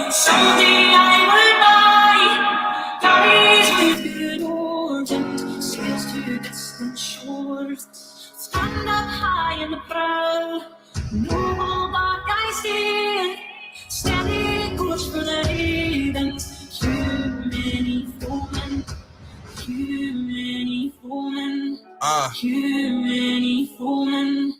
Someday I will buy lorries with good oars and sails to distant shores. Stand up high in the prow, noble bark I steer, steady course for the heathens. Too many foemen, too many foemen, too many foemen.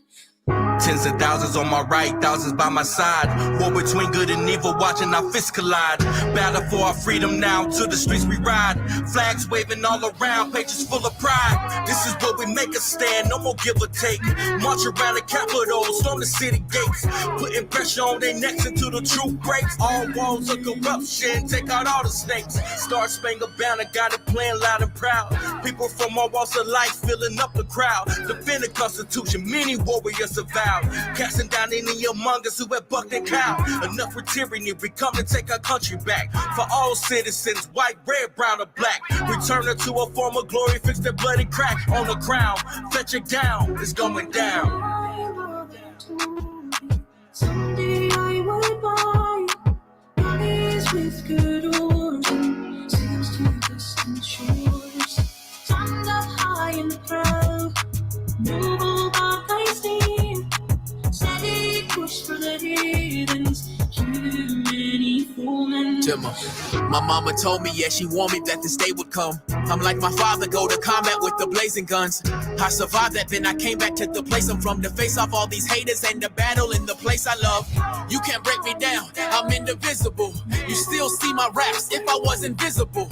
Tens of thousands on my right, thousands by my side. War between good and evil, watching our fists collide. Battle for our freedom now, to the streets we ride. Flags waving all around, pages full of pride. This is where we make a stand, no more give or take. March around the Capitol, storm the city gates. Putting pressure on their necks until the truth breaks. All walls of corruption, take out all the snakes. Star Spangled Banner, got it playing loud and proud. People from all walks of life filling up the crowd. Defend the Constitution, many warriors survive. Casting down any among us who have bucked and cowed. Enough with tyranny, we come to take our country back. For all citizens, white, red, brown, or black. Return her to a form of glory, fix their bloody crack on the crown. Fetch it down, it's going down. Someday I will buy bodies with good oars and sails to distant shores. Stand up high in the crowd, noble bark I steer, steady push for the heathens. Too many foemen. My mama told me, yeah, she warned me that this day would come. I'm like my father, go to combat with the blazing guns. I survived that, then I came back to the place I'm from to face off all these haters and the battle in the place I love. You can't break me down, I'm indivisible. You still see my raps if I was invisible.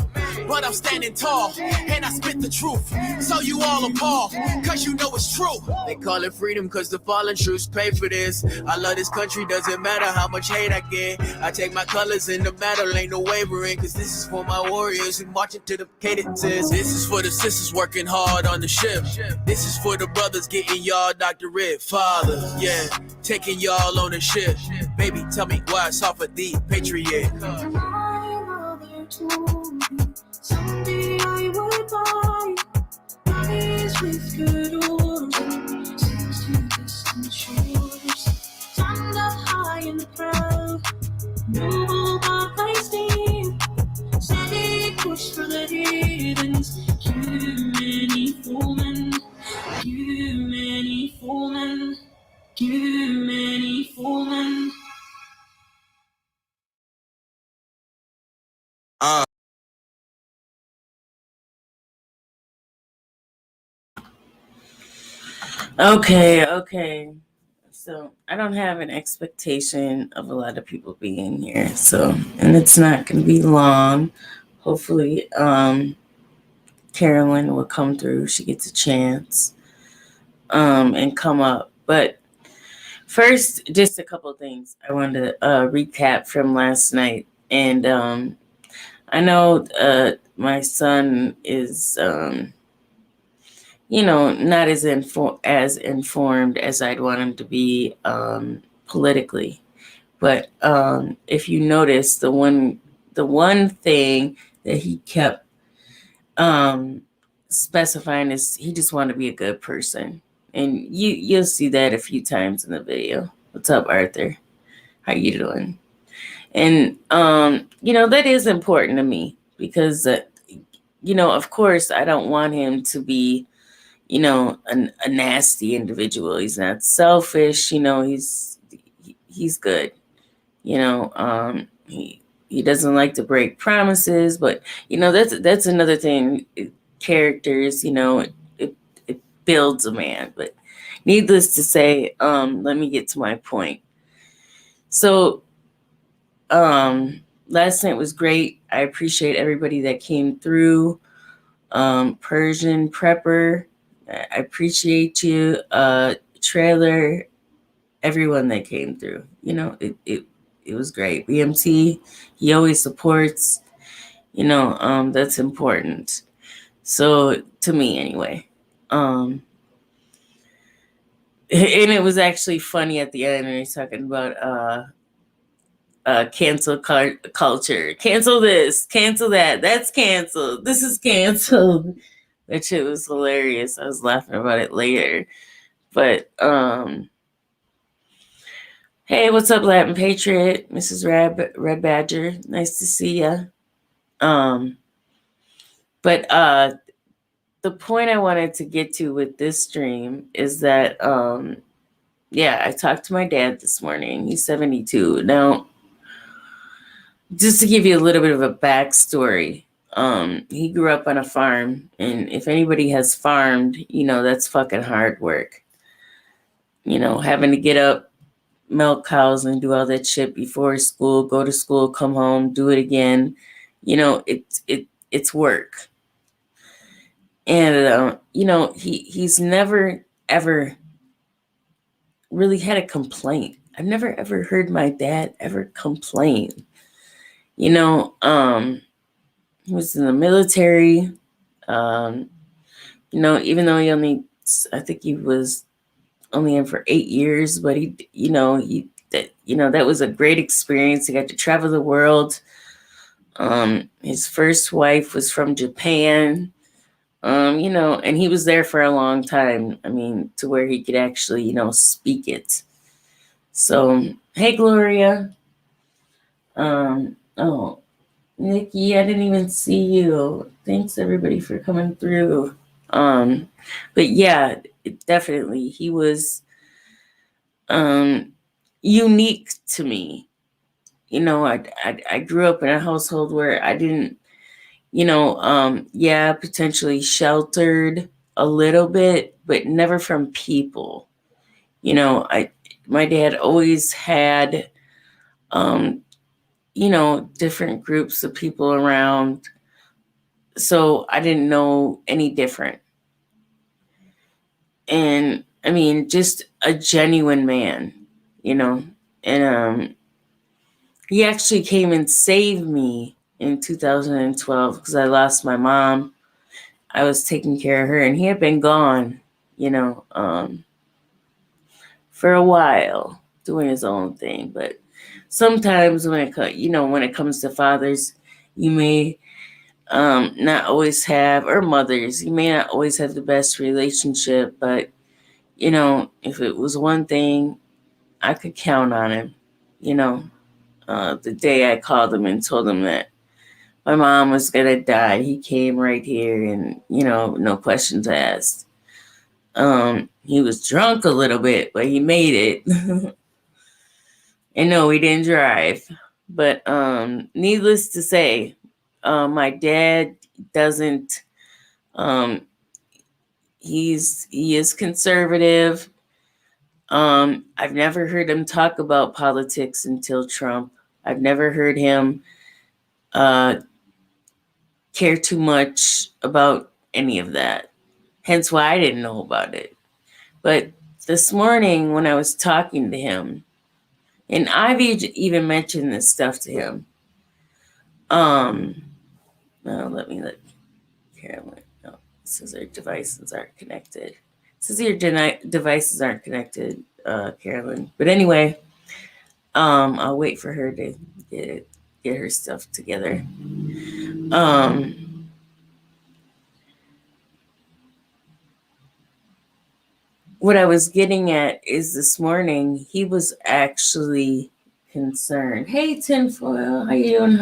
But I'm standing tall, and I spit the truth. So you all appalled, cause you know it's true. They call it freedom cause the fallen troops pay for this. I love this country, doesn't matter how much hate I get. I take my colors in the battle, ain't no wavering. Cause this is for my warriors who marching to the cadences. This is for the sisters working hard on the ship. This is for the brothers getting y'all doctorate. Father, yeah, taking y'all on the ship. Baby, tell me why it's hard for the patriot. My mother told me someday I will buy bodies with good oars and sails to distant shores. Stand up high in the crowd, noble bark I steer, steady push for the heathens. Too many foemen, too many foemen, too many foemen. Okay. So I don't have an expectation of a lot of people being here. So, and it's not going to be long. Hopefully, Carolyn will come through. She gets a chance, and come up. But first, just a couple of things I wanted to recap from last night. And I know my son is, not as informed as I'd want him to be politically. But if you notice, the one thing that he kept specifying is he just wanted to be a good person. And you'll see that a few times in the video. What's up, Arthur? How you doing? And that is important to me because of course I don't want him to be a nasty individual. He's not selfish. He's good. He doesn't like to break promises, but that's another thing. Characters, it builds a man. But needless to say, let me get to my point. So last night was great. I appreciate everybody that came through. Persian Prepper, I appreciate you. Trailer, everyone that came through. It was great. BMT, he always supports. That's important. So to me, anyway. And it was actually funny at the end when he's talking about cancel culture. Cancel this, cancel that. That's canceled. This is canceled. That shit was hilarious. I was laughing about it later. But Hey, what's up, Latin Patriot? Mrs. Red Badger. Nice to see ya. But the point I wanted to get to with this stream is that yeah, I talked to my dad this morning. He's 72. Now, just to give you a little bit of a backstory, he grew up on a farm, and if anybody has farmed, that's fucking hard work. Having to get up, milk cows, and do all that shit before school, go to school, come home, do it again. It's work. And he's never ever really had a complaint. I've never ever heard my dad ever complain. He was in the military. Even though I think he was only in for 8 years, but that was a great experience. He got to travel the world. His first wife was from Japan. And he was there for a long time. I mean, to where he could actually, speak it. So, hey, Gloria. Oh, Nikki, I didn't even see you. Thanks everybody for coming through. But yeah, definitely he was unique to me. I grew up in a household where I didn't, potentially sheltered a little bit, but never from people. My dad always had different groups of people around. So I didn't know any different. And I mean, just a genuine man, and he actually came and saved me in 2012 because I lost my mom. I was taking care of her, and he had been gone, for a while doing his own thing. But sometimes when it comes to fathers, you may not always have, or mothers, you may not always have the best relationship, but if it was one thing, I could count on him. The day I called him and told him that my mom was gonna die, he came right here, and no questions asked. He was drunk a little bit, but he made it. And no, he didn't drive. But needless to say, my dad doesn't. He is conservative. I've never heard him talk about politics until Trump. I've never heard him care too much about any of that. Hence why I didn't know about it. But this morning when I was talking to him, and I've even mentioned this stuff to him. Let me look. Carolyn. No, it says our devices aren't connected. It says your devices aren't connected, Carolyn. But anyway, I'll wait for her to get her stuff together. What I was getting at is this morning he was actually concerned. Hey, Tinfoil, how you doing,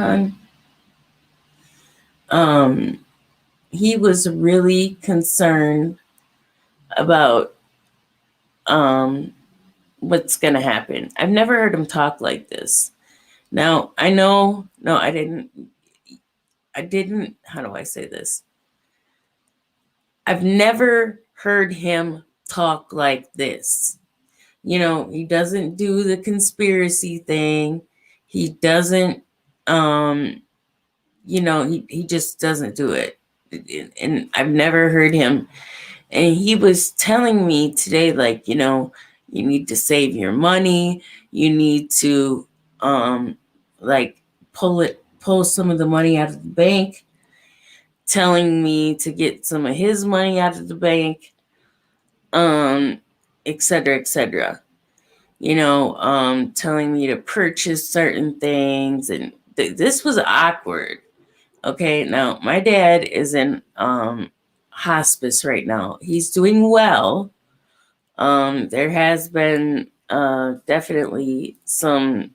hon? He was really concerned about what's gonna happen. I've never heard him talk like this. Now I know. No, I didn't. How do I say this? I've never heard him talk like this. He doesn't do the conspiracy thing. He doesn't, he just doesn't do it. And I've never heard him. And he was telling me today, like, you need to save your money. You need to, pull some of the money out of the bank. Telling me to get some of his money out of the bank, et cetera, et cetera. Telling me to purchase certain things. And this was awkward. Okay, now my dad is in hospice right now. He's doing well. There has been definitely some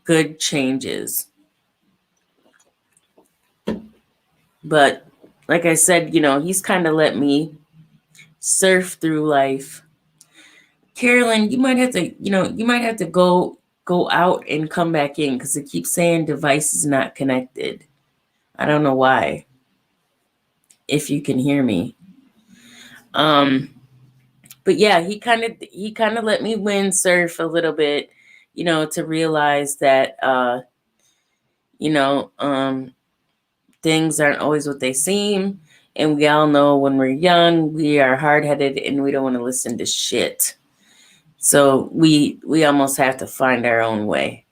good changes. But like I said, he's kind of let me surf through life. Carolyn, you might have to, go out and come back in because it keeps saying device is not connected. I don't know why. If you can hear me. But yeah, he kind of let me windsurf a little bit, to realize that you know, things aren't always what they seem. And we all know when we're young, we are hard-headed and we don't want to listen to shit. So we almost have to find our own way.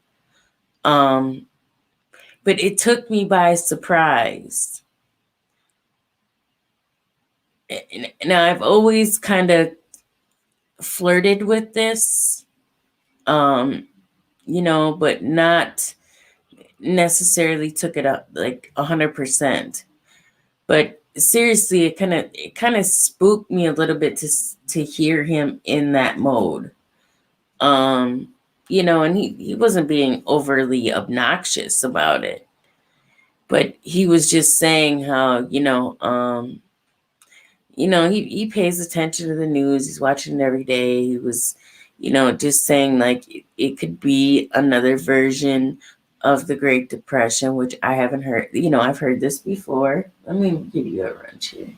But it took me by surprise. Now I've always kind of flirted with this, but not necessarily took it up like 100%. But seriously, it kind of spooked me a little bit to hear him in that mode. And he wasn't being overly obnoxious about it, but he was just saying how, he pays attention to the news. He's watching it every day. He was, just saying like it could be another version of the Great Depression, which I haven't heard. I've heard this before. Let me give you a wrench here.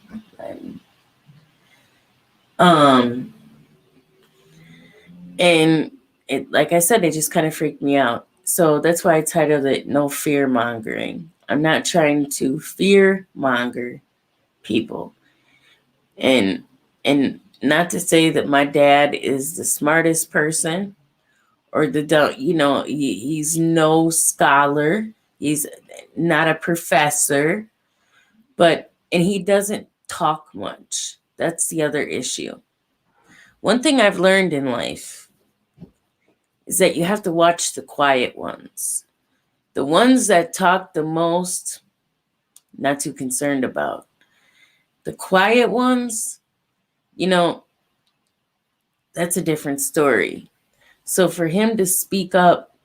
And it, like I said, it just kind of freaked me out. So that's why I titled it "No Fear Mongering." I'm not trying to fear monger people, and not to say that my dad is the smartest person or the dumb. He's no scholar. He's not a professor, and he doesn't talk much. That's the other issue. One thing I've learned in life is that you have to watch the quiet ones. The ones that talk the most, not too concerned about. The quiet ones, that's a different story. So for him to speak up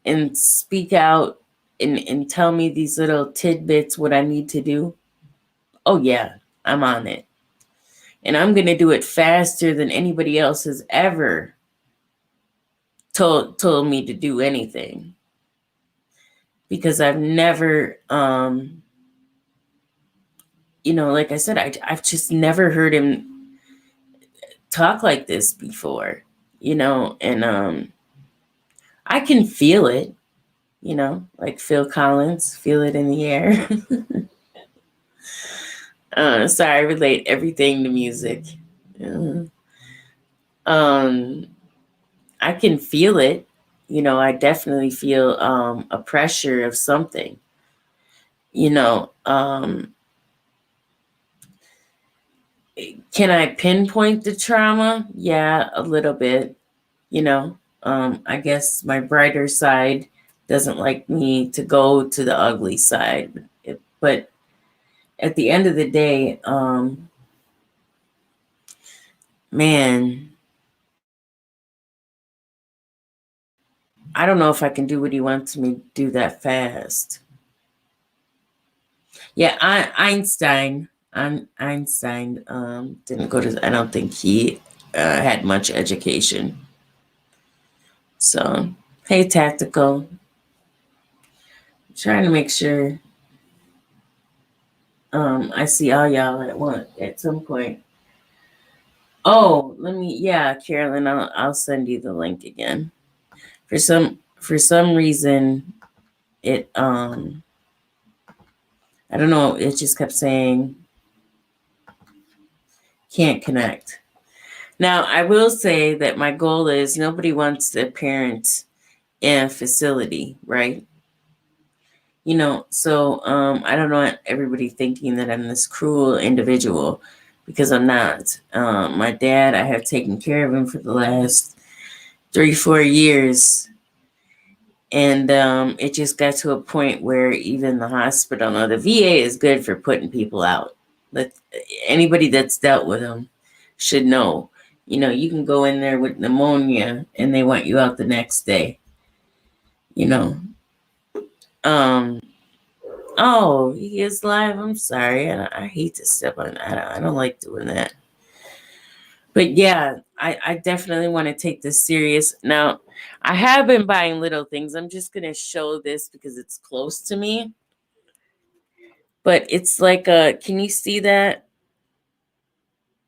and speak out and tell me these little tidbits what I need to do, oh yeah, I'm on it. And I'm going to do it faster than anybody else has ever told me to do anything. Because I've never, like I said, I've just never heard him talk like this before, and I can feel it, like Phil Collins, feel it in the air. Sorry, I relate everything to music. I can feel it. I definitely feel a pressure of something. Can I pinpoint the trauma? Yeah, a little bit. I guess my brighter side doesn't like me to go to the ugly side. But at the end of the day, man, I don't know if I can do what he wants me to do that fast. Yeah, Einstein didn't go to, I don't think he had much education. So, hey, Tactical. I'm trying to make sure I see all y'all at some point. Oh, Carolyn, I'll send you the link again. For some reason, it I don't know, it just kept saying can't connect. Now, I will say that my goal is nobody wants a parent in a facility, right? So I don't want everybody thinking that I'm this cruel individual, because I'm not. My dad, I have taken care of him for the last 3-4 years. And it just got to a point where even the hospital, now the VA is good for putting people out. Anybody that's dealt with them should know You can go in there with pneumonia and they want you out the next day. You know. Um. Oh, he is live. I'm sorry. I hate to step on. I don't like doing that. But yeah, I definitely want to take this serious. Now, I have been buying little things. I'm just gonna show this because it's close to me. But it's like a. Can you see that?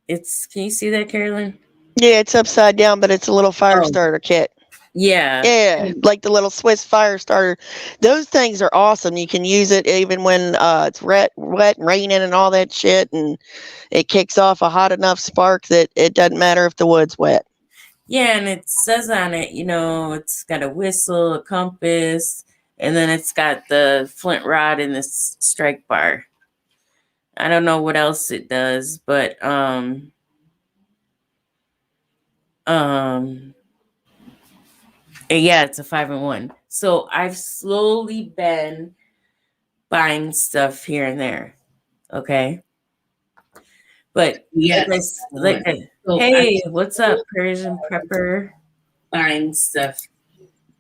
Can you see that, Carolyn? Yeah, it's upside down, but it's a little fire Oh, starter kit. yeah. Yeah, like the little Swiss fire starter. Those things are awesome. You can use it even when it's wet, and raining, and all that shit, and it kicks off a hot enough spark that it doesn't matter if the wood's wet. Yeah, and it says on it, it's got a whistle, a compass, and then it's got the flint rod and this strike bar. I don't know what else it does, but yeah, it's a 5-in-1. So I've slowly been buying stuff here and there. Okay. But Yeah. hey, what's up, Persian Prepper? Buying stuff.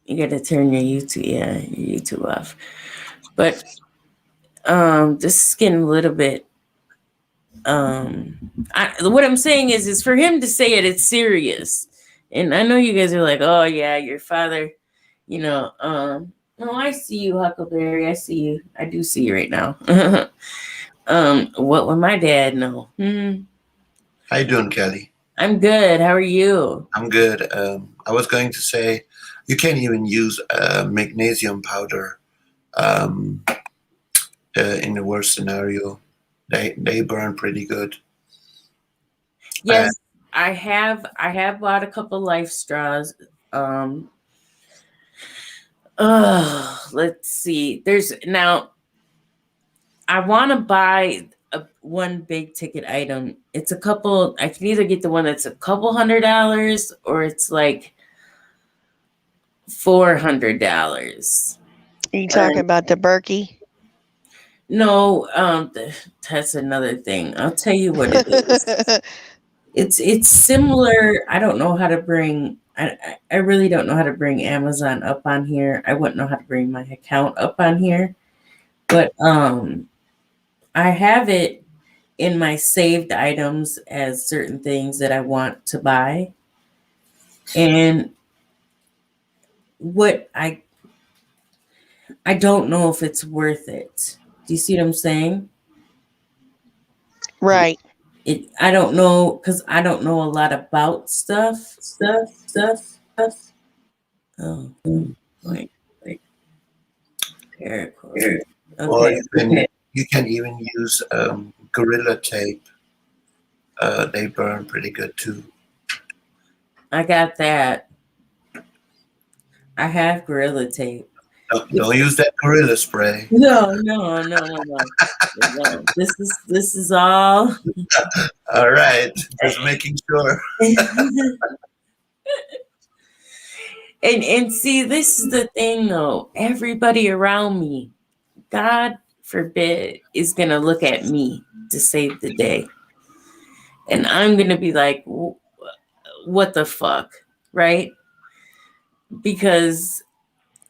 You gotta turn your YouTube off. But this is getting a little bit what I'm saying is for him to say it, it's serious. And I know you guys are like, oh yeah, your father, no, I see you, Huckleberry. I see you. I do see you right now. What would my dad know? How you doing, Kelly? I'm good. How are you? I'm good. I was going to say you can even use magnesium powder in the worst scenario. They burn pretty good. Yes, I have bought a couple life straws. Let's see. There's now I want to buy one big ticket item. It's a couple. I can either get the one that's a couple $100 or it's like $400. Are you talking about the Berkey? No, that's another thing. I'll tell you what it is. It's similar. I don't know how to bring. I really don't know how to bring Amazon up on here. I wouldn't know how to bring my account up on here, but I have it in my saved items as certain things that I want to buy, and what I don't know if it's worth it. Do you see what I'm saying? Right. I don't know because I don't know a lot about stuff. Oh, like paracord. Or Okay. you can even use Gorilla Tape. They burn pretty good too. I got that. I have Gorilla Tape. Don't use that Gorilla Spray. No. This is all. All right, just making sure. And see, this is the thing though. Everybody around me, God forbid, is gonna look at me to save the day, and I'm gonna be like, "What the fuck," right? Because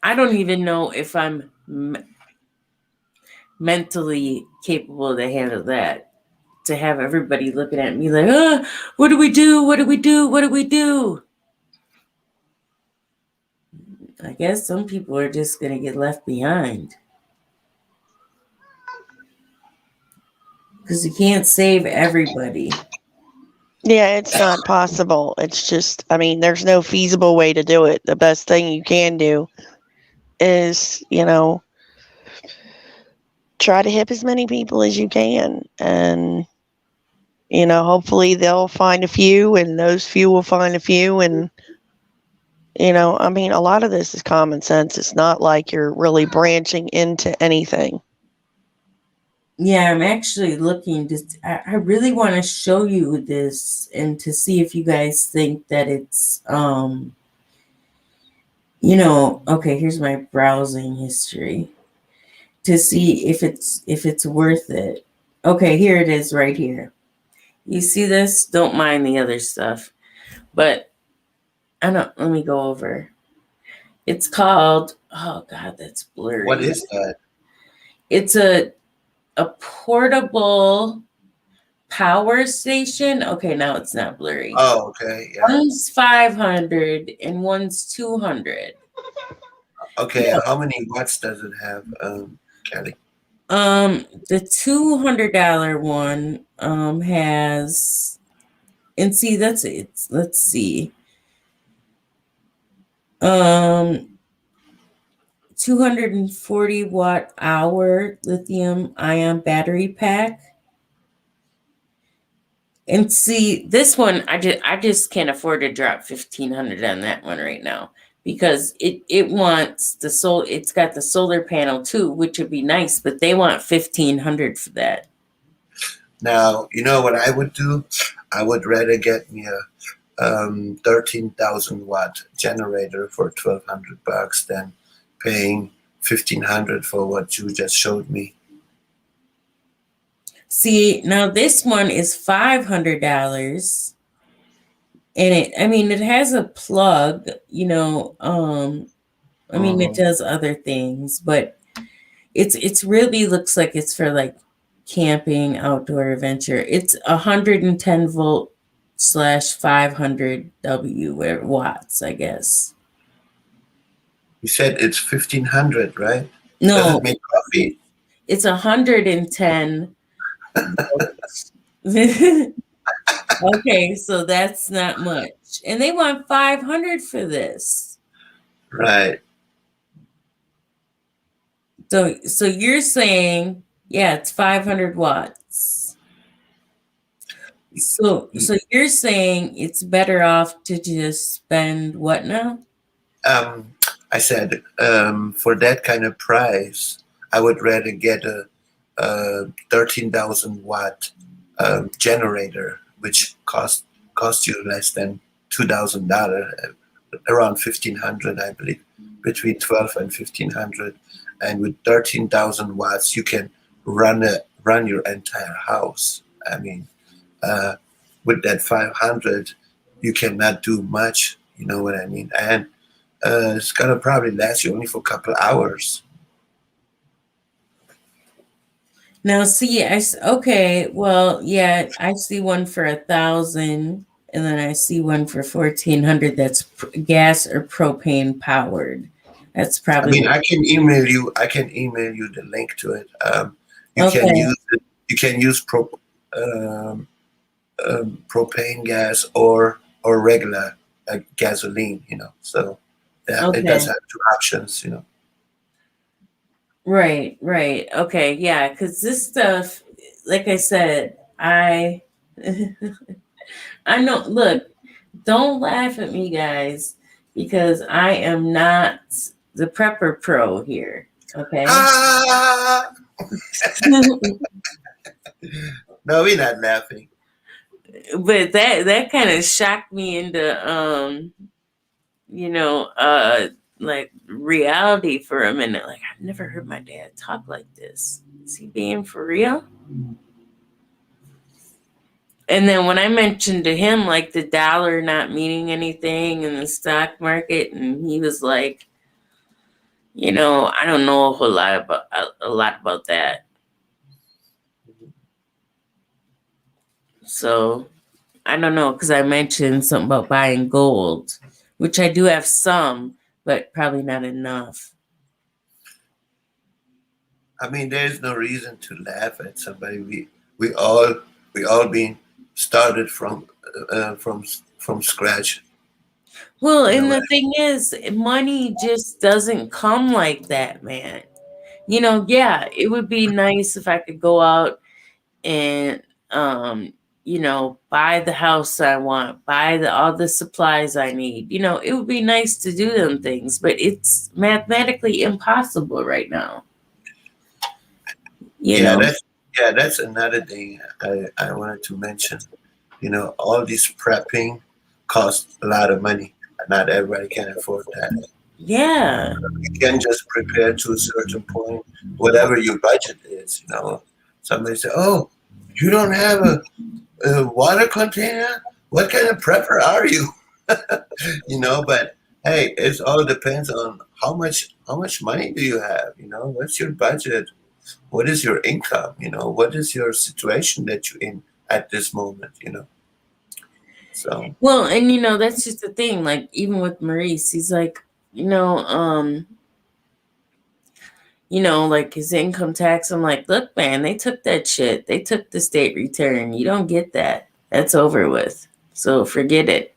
I don't even know if I'm mentally capable to handle that. To have everybody looking at me like, what do we do? What do we do? What do we do? I guess some people are just going to get left behind. Because you can't save everybody. Yeah, it's not possible. It's just, I mean, there's no feasible way to do it. The best thing you can do is, try to hip as many people as you can. And, hopefully they'll find a few and those few will find a few. And, I mean, a lot of this is common sense. It's not like you're really branching into anything. Yeah, I'm actually looking. I really want to show you this and to see if you guys think that it's, okay, here's my browsing history to see if it's worth it. Okay, here it is right here. You see this? Don't mind the other stuff. But I don't. Let me go over. It's called. Oh God, that's blurry. What is that? It's a portable power station. Okay, now it's not blurry. Oh, okay, yeah. One's 500 and one's 200. Okay, Yeah. how many watts does it have, Kelly? The $200 one has, and see, that's it. Let's see. 240 watt hour lithium ion battery pack. And see, this one, I just can't afford to drop 1,500 on that one right now because it wants it's got the solar panel too, which would be nice, but they want 1,500 for that. Now, you know what I would do? I would rather get me a 13,000 watt generator for $1,200 than paying 1,500 for what you just showed me. See, now this one is $500, and it has a plug, it does other things, but it's really looks like it's for like camping, outdoor adventure. It's 110 volt / 500 watts, I guess. You said it's 1,500, right? Does No, it make coffee? it's 110 volts. Okay, so that's not much. And they want 500 for this. Right. So you're saying, yeah, it's 500 watts. So you're saying it's better off to just spend what now? I said, for that kind of price, I would rather get a 13,000 watt generator, which cost you less than $2,000, around 1,500, I believe, between 12 and 1,500. And with 13,000 watts, you can run your entire house. I mean, with that 500, you cannot do much. You know what I mean? And it's gonna probably last you only for a couple of hours. Now, see, okay, well, yeah, I see one for 1,000, and then I see one for 1,400. That's gas or propane powered. That's probably. I mean, I can email you the link to it. You Okay. can use it. You can use propane gas or regular gasoline. So yeah, Okay. it does have two options. Right. Okay, yeah, because this stuff, like I said, I know. Look, don't laugh at me, guys, because I am not the prepper pro here. Okay. Ah! No, we're not laughing. But that kind of shocked me into like reality for a minute. Like, I've never heard my dad talk like this. Is he being for real? And then when I mentioned to him like the dollar not meaning anything in the stock market, and he was like, I don't know a lot about that. So I don't know, because I mentioned something about buying gold, which I do have some, but probably not enough. I mean, there's no reason to laugh at somebody. We all being started from scratch. Well, and the thing is, money just doesn't come like that, man. Yeah, it would be nice if I could go out and buy the house I want, buy all the supplies I need. It would be nice to do them things, but it's mathematically impossible right now. That's another thing I wanted to mention. All this prepping costs a lot of money. Not everybody can afford that. Yeah. You can just prepare to a certain point, whatever your budget is. Somebody say, "Oh, you don't have a water container? What kind of prepper are you?" But hey, it all depends on how much money do you have, what's your budget, what is your income, what is your situation that you're in at this moment. So Well, and that's just the thing. Like even with Maurice, he's like, like his income tax. I'm like, look, man, they took that shit. They took the state return. You don't get that. That's over with. So forget it.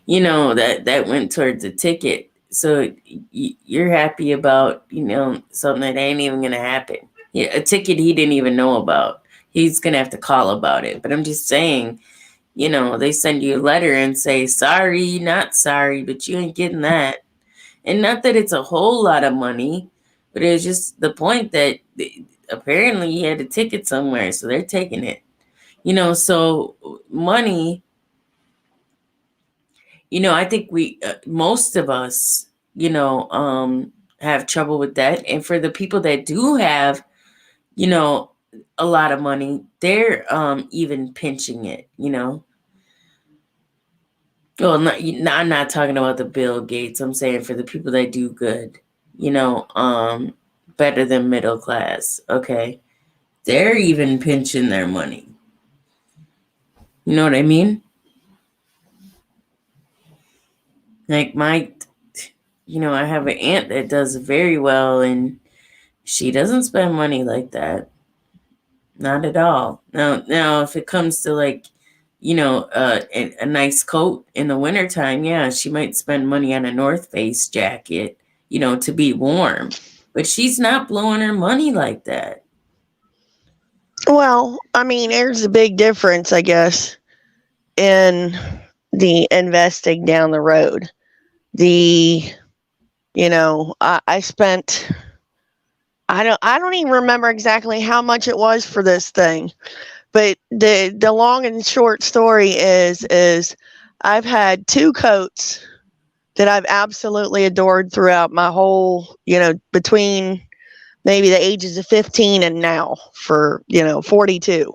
That went towards the ticket. So you're happy about something that ain't even gonna happen. Yeah, a ticket he didn't even know about. He's gonna have to call about it. But I'm just saying, they send you a letter and say sorry, not sorry, but you ain't getting that. And not that it's a whole lot of money, but it's just the point that apparently he had a ticket somewhere, so they're taking it. So money. I think we, most of us, have trouble with that. And for the people that do have, a lot of money, they're even pinching it. Well, I'm not talking about the Bill Gates. I'm saying for the people that do good, better than middle class. Okay. They're even pinching their money. You know what I mean? Like I have an aunt that does very well, and she doesn't spend money like that. Not at all. Now, if it comes to like, a nice coat in the wintertime, yeah, she might spend money on a North Face jacket, to be warm. But she's not blowing her money like that. Well, I mean, there's a big difference, I guess, in the investing down the road. The, I spent, I don't even remember exactly how much it was for this thing, but the long and short story is I've had two coats that I've absolutely adored throughout my whole, between maybe the ages of 15 and now for, 42.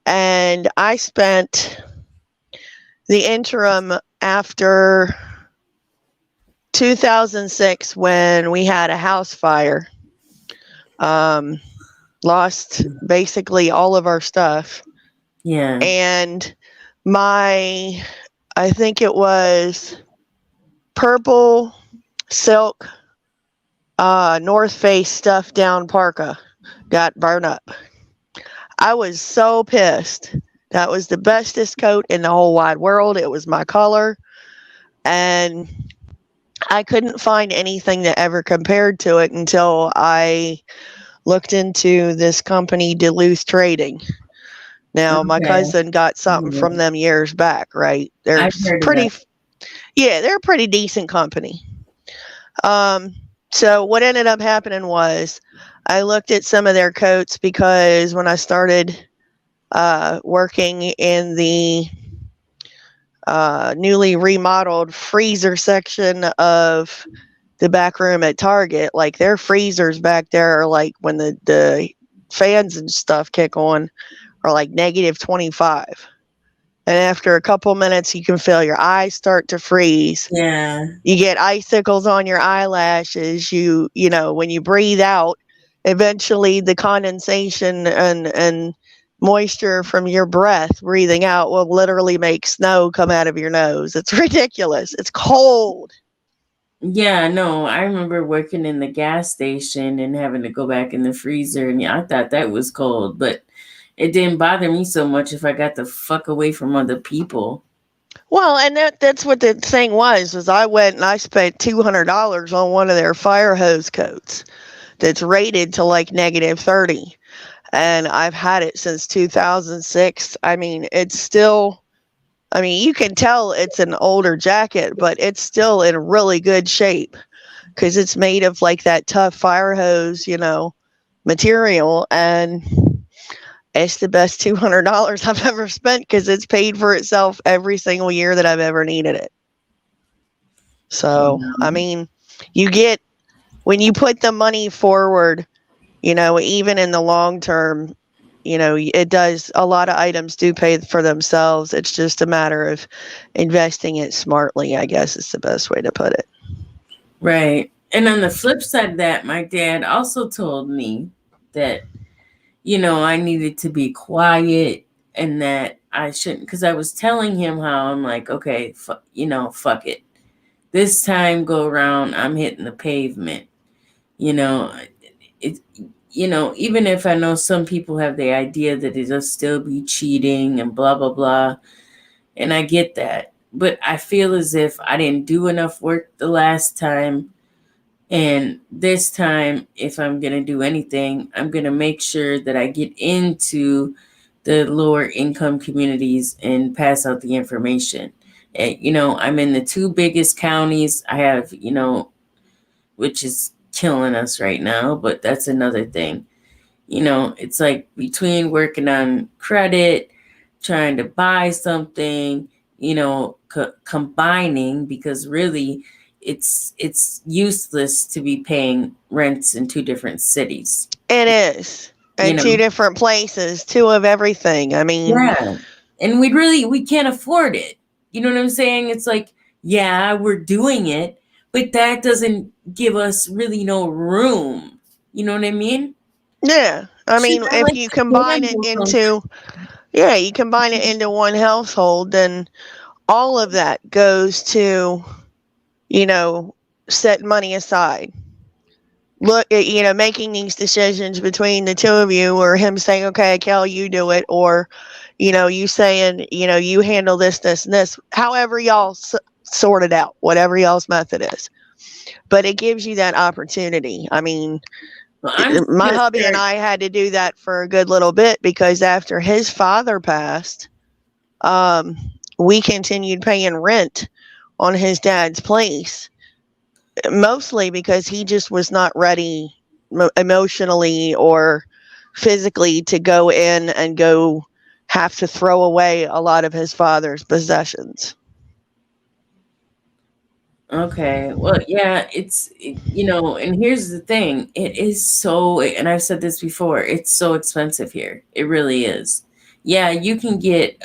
And I spent the interim after 2006 when we had a house fire. Lost basically all of our stuff. Yeah. And I think it was purple silk North Face stuff down parka got burned up. I was so pissed. That was the bestest coat in the whole wide world. It was my color. And I couldn't find anything that ever compared to it until I looked into this company, Duluth Trading. Now, my Okay. cousin got something from them years back, right? They're I've heard of pretty, that. yeah, they're a pretty decent company. So what ended up happening was I looked at some of their coats because when I started working in the newly remodeled freezer section of the back room at Target, like their freezers back there are like when the fans and stuff kick on are like negative 25. And after a couple minutes, you can feel your eyes start to freeze. Yeah. You get icicles on your eyelashes. When you breathe out, eventually the condensation and moisture from your breath breathing out will literally make snow come out of your nose. It's ridiculous. It's cold. Yeah, no, I remember working in the gas station and having to go back in the freezer, and yeah, I thought that was cold, but it didn't bother me so much if I got the fuck away from other people. Well, and that's what the thing was I went and I spent $200 on one of their fire hose coats that's rated to like negative 30. And I've had it since 2006. I mean, you can tell it's an older jacket, but it's still in really good shape because it's made of like that tough fire hose, material. And it's the best $200 I've ever spent because it's paid for itself every single year that I've ever needed it. So, I mean, when you put the money forward, even in the long term, it does, a lot of items do pay for themselves. It's just a matter of investing it smartly, I guess is the best way to put it. Right. And on the flip side of that, my dad also told me that, I needed to be quiet and that I shouldn't, because I was telling him how I'm like, okay, fuck it. This time go around, I'm hitting the pavement. It, even if I know some people have the idea that it'll still be cheating and blah, blah, blah. And I get that. But I feel as if I didn't do enough work the last time. And this time, if I'm going to do anything, I'm going to make sure that I get into the lower income communities and pass out the information. I'm in the two biggest counties. I have, which is killing us right now, but that's another thing. It's like between working on credit, trying to buy something, combining, because really it's useless to be paying rents in two different cities. It is. And two different places, two of everything. I mean, yeah. And we can't afford it. You know what I'm saying? It's like, yeah, we're doing it, but that doesn't give us really no room. You know what I mean? Yeah. I mean, Shit, I if like you to combine it gamble into, you combine it into one household, then all of that goes to, set money aside. Look at, making these decisions between the two of you, or him saying, okay, Kel, you do it, or, you saying, you handle this, this, and this, however y'all sort it out, whatever y'all's method is. But it gives you that opportunity. I mean, my hubby and I had to do that for a good little bit, because after his father passed, we continued paying rent on his dad's place, mostly because he just was not ready emotionally or physically to go in and go have to throw away a lot of his father's possessions. Okay. Well, yeah, and here's the thing. It is so, and I've said this before, it's so expensive here. It really is. Yeah, you can get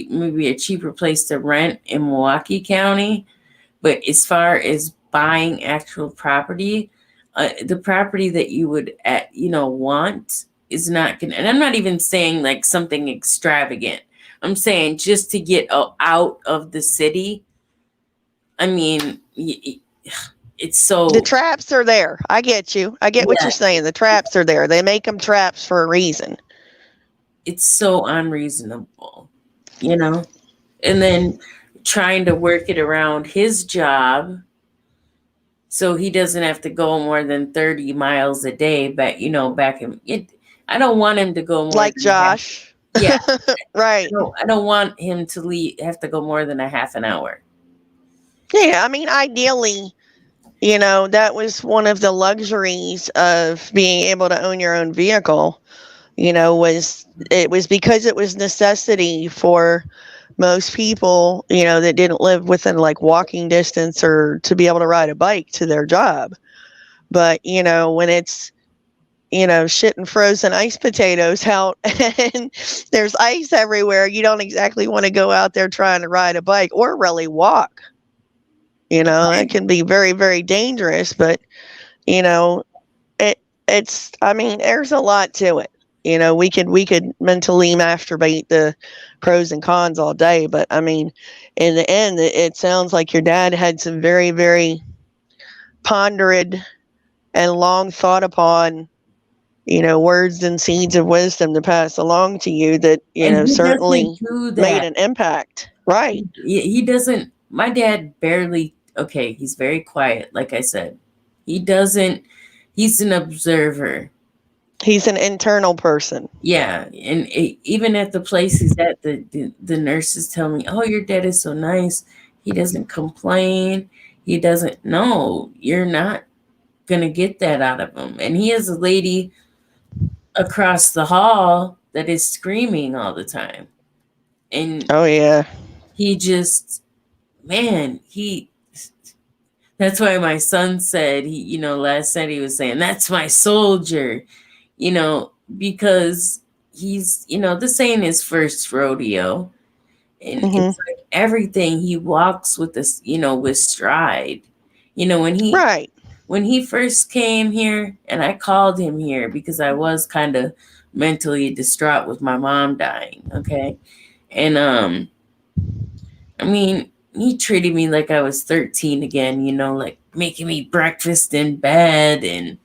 maybe a cheaper place to rent in Milwaukee County, but as far as buying actual property, the property that you would, want is not going to, and I'm not even saying like something extravagant. I'm saying just to get out of the city. I mean, it's so. The traps are there. I get you. I get what you're saying. The traps are there. They make them traps for a reason. It's so unreasonable, and then trying to work it around his job so he doesn't have to go more than 30 miles a day back in it. I don't want him to go more like than Josh. Yeah. Right. I don't want him to have to go more than a half an hour. Yeah, I mean, ideally, that was one of the luxuries of being able to own your own vehicle, was because it was necessity for most people, that didn't live within like walking distance or to be able to ride a bike to their job. But, when it's, shit and frozen ice potatoes out and there's ice everywhere, you don't exactly want to go out there trying to ride a bike or really walk. It can be very, very dangerous, but, I mean, there's a lot to it. We could mentally masturbate the pros and cons all day, but I mean, in the end, it sounds like your dad had some very, very pondered and long thought upon, words and seeds of wisdom to pass along to you that, certainly made an impact. Right. He doesn't, my dad barely, okay, he's very quiet, like I said. He's an observer. He's an internal person. Yeah, and even at the place he's at, the nurses tell me, "Oh, your dad is so nice. He doesn't complain. He doesn't." No, you're not gonna get that out of him. And he has a lady across the hall that is screaming all the time. And oh yeah, he just, man, that's why my son said, last night he was saying, that's my soldier, because he's, this ain't his first rodeo. And Hmm. it's like everything he walks with this, with stride. When Right. he first came here, and I called him here because I was kind of mentally distraught with my mom dying, okay? And I mean, he treated me like I was 13 again, like making me breakfast in bed, and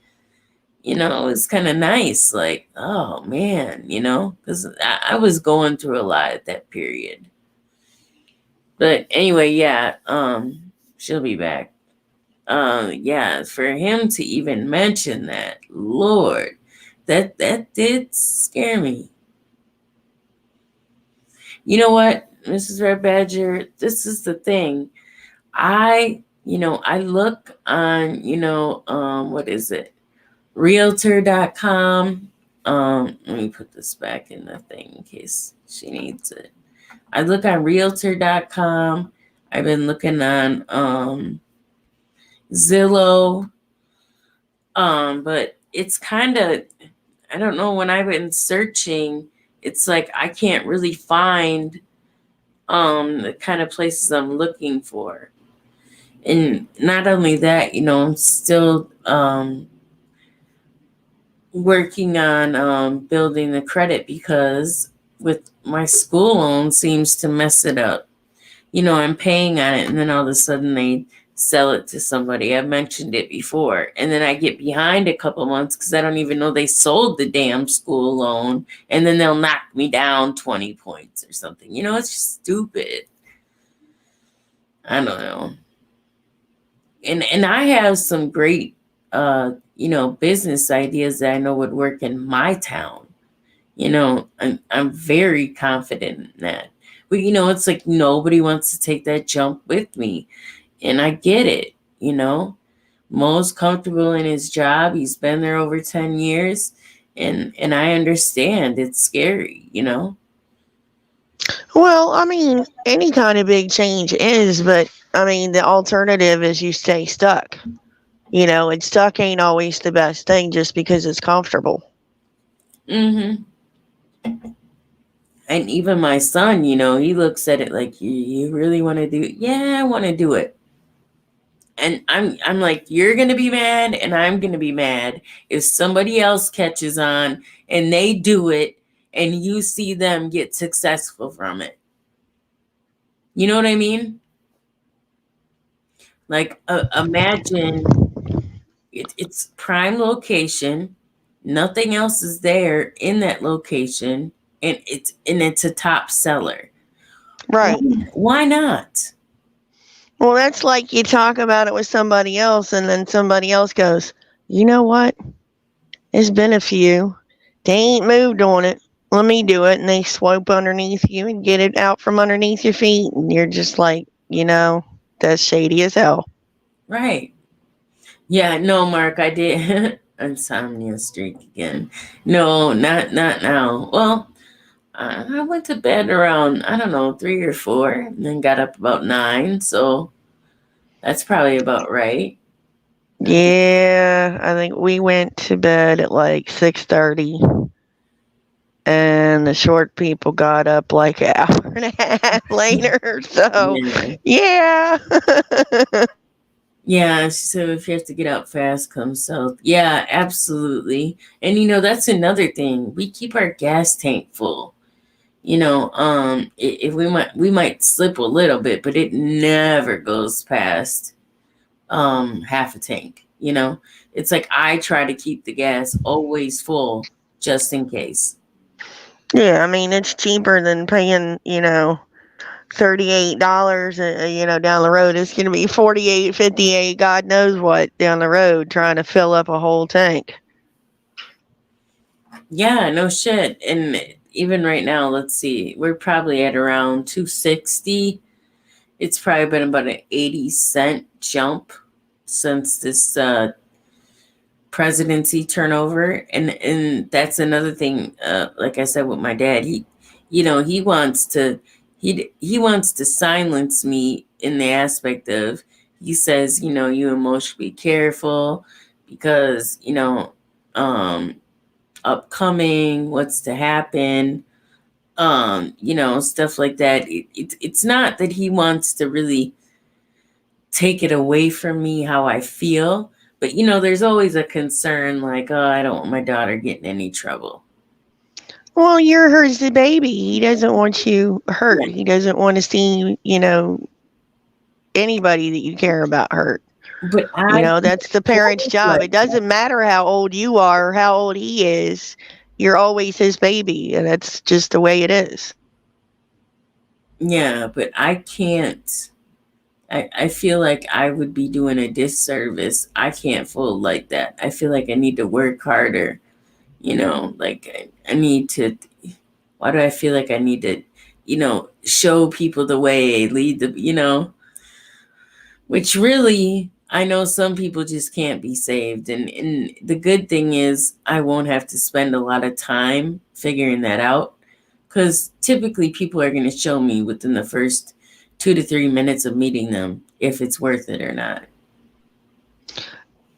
it was kind of nice, like, oh man, because I was going through a lot at that period. But anyway, yeah, she'll be back. Yeah, for him to even mention that, Lord, that did scare me. You know what, Mrs. Red Badger, this is the thing. I look on, what is it? Realtor.com. Let me put this back in the thing in case she needs it. I look on Realtor.com. I've been looking on Zillow. But it's kind of, I don't know, when I've been searching, it's like I can't really find the kind of places I'm looking for. And not only that, I'm still working on building the credit, because with my school loan seems to mess it up. I'm paying on it, and then all of a sudden they sell it to somebody. I've mentioned it before. And then I get behind a couple months because I don't even know they sold the damn school loan. And then they'll knock me down 20 points or something. It's just stupid. I don't know. And I have some great business ideas that I know would work in my town. I'm very confident in that. But it's like nobody wants to take that jump with me. And I get it, Mo's comfortable in his job. He's been there over 10 years. And I understand it's scary, Well, I mean, any kind of big change is, but I mean, the alternative is you stay stuck. And stuck ain't always the best thing just because it's comfortable. Mm-hmm. And even my son, he looks at it like, you really want to do it? Yeah, I want to do it. And I'm like, you're gonna be mad, and I'm gonna be mad if somebody else catches on and they do it, and you see them get successful from it. You know what I mean? Like, imagine it's prime location, nothing else is there in that location, and it's a top seller. Right. Why not? Well, that's like you talk about it with somebody else, and then somebody else goes, you know what? It's been a few. They ain't moved on it. Let me do it. And they swope underneath you and get it out from underneath your feet. And you're just like, that's shady as hell. Right. Yeah, no, Mark, I did insomnia streak again. No, not now. Well, I went to bed around, I don't know, 3 or 4, and then got up about 9, so that's probably about right. Yeah, I think we went to bed at like 6:30, and the short people got up like an hour and a half later. So, Yeah. yeah. Yeah, she said if you have to get out fast, come south. Yeah, absolutely. And that's another thing. We keep our gas tank full. If we might slip a little bit, but it never goes past half a tank. It's like I try to keep the gas always full just in case. Yeah, I mean, it's cheaper than paying, $38, down the road. It's going to be 48, 58, God knows what down the road trying to fill up a whole tank. Yeah, no shit. And even right now, let's see, we're probably at around 260. It's probably been about an 80-cent jump since this presidency turnover. And that's another thing, like I said with my dad, he wants to he wants to silence me in the aspect of, he says, you emotionally careful because um upcoming, what's to happen, stuff like that. It's not that he wants to really take it away from me how I feel, but there's always a concern like, oh, I don't want my daughter getting any trouble. Well, you're hers the baby. He doesn't want you hurt. Yeah. He doesn't want to see, anybody that you care about hurt. But I That's the parent's feel job. like It doesn't matter how old you are or how old he is. You're always his baby, and that's just the way it is. yeah, but I can't. I feel like I would be doing a disservice. I can't fold like that. I feel like I need to work harder. Like I need to. Why do I feel like I need to, show people the way, lead which really, I know some people just can't be saved. And the good thing is, I won't have to spend a lot of time figuring that out. Because typically, people are going to show me within the first 2 to 3 minutes of meeting them if it's worth it or not.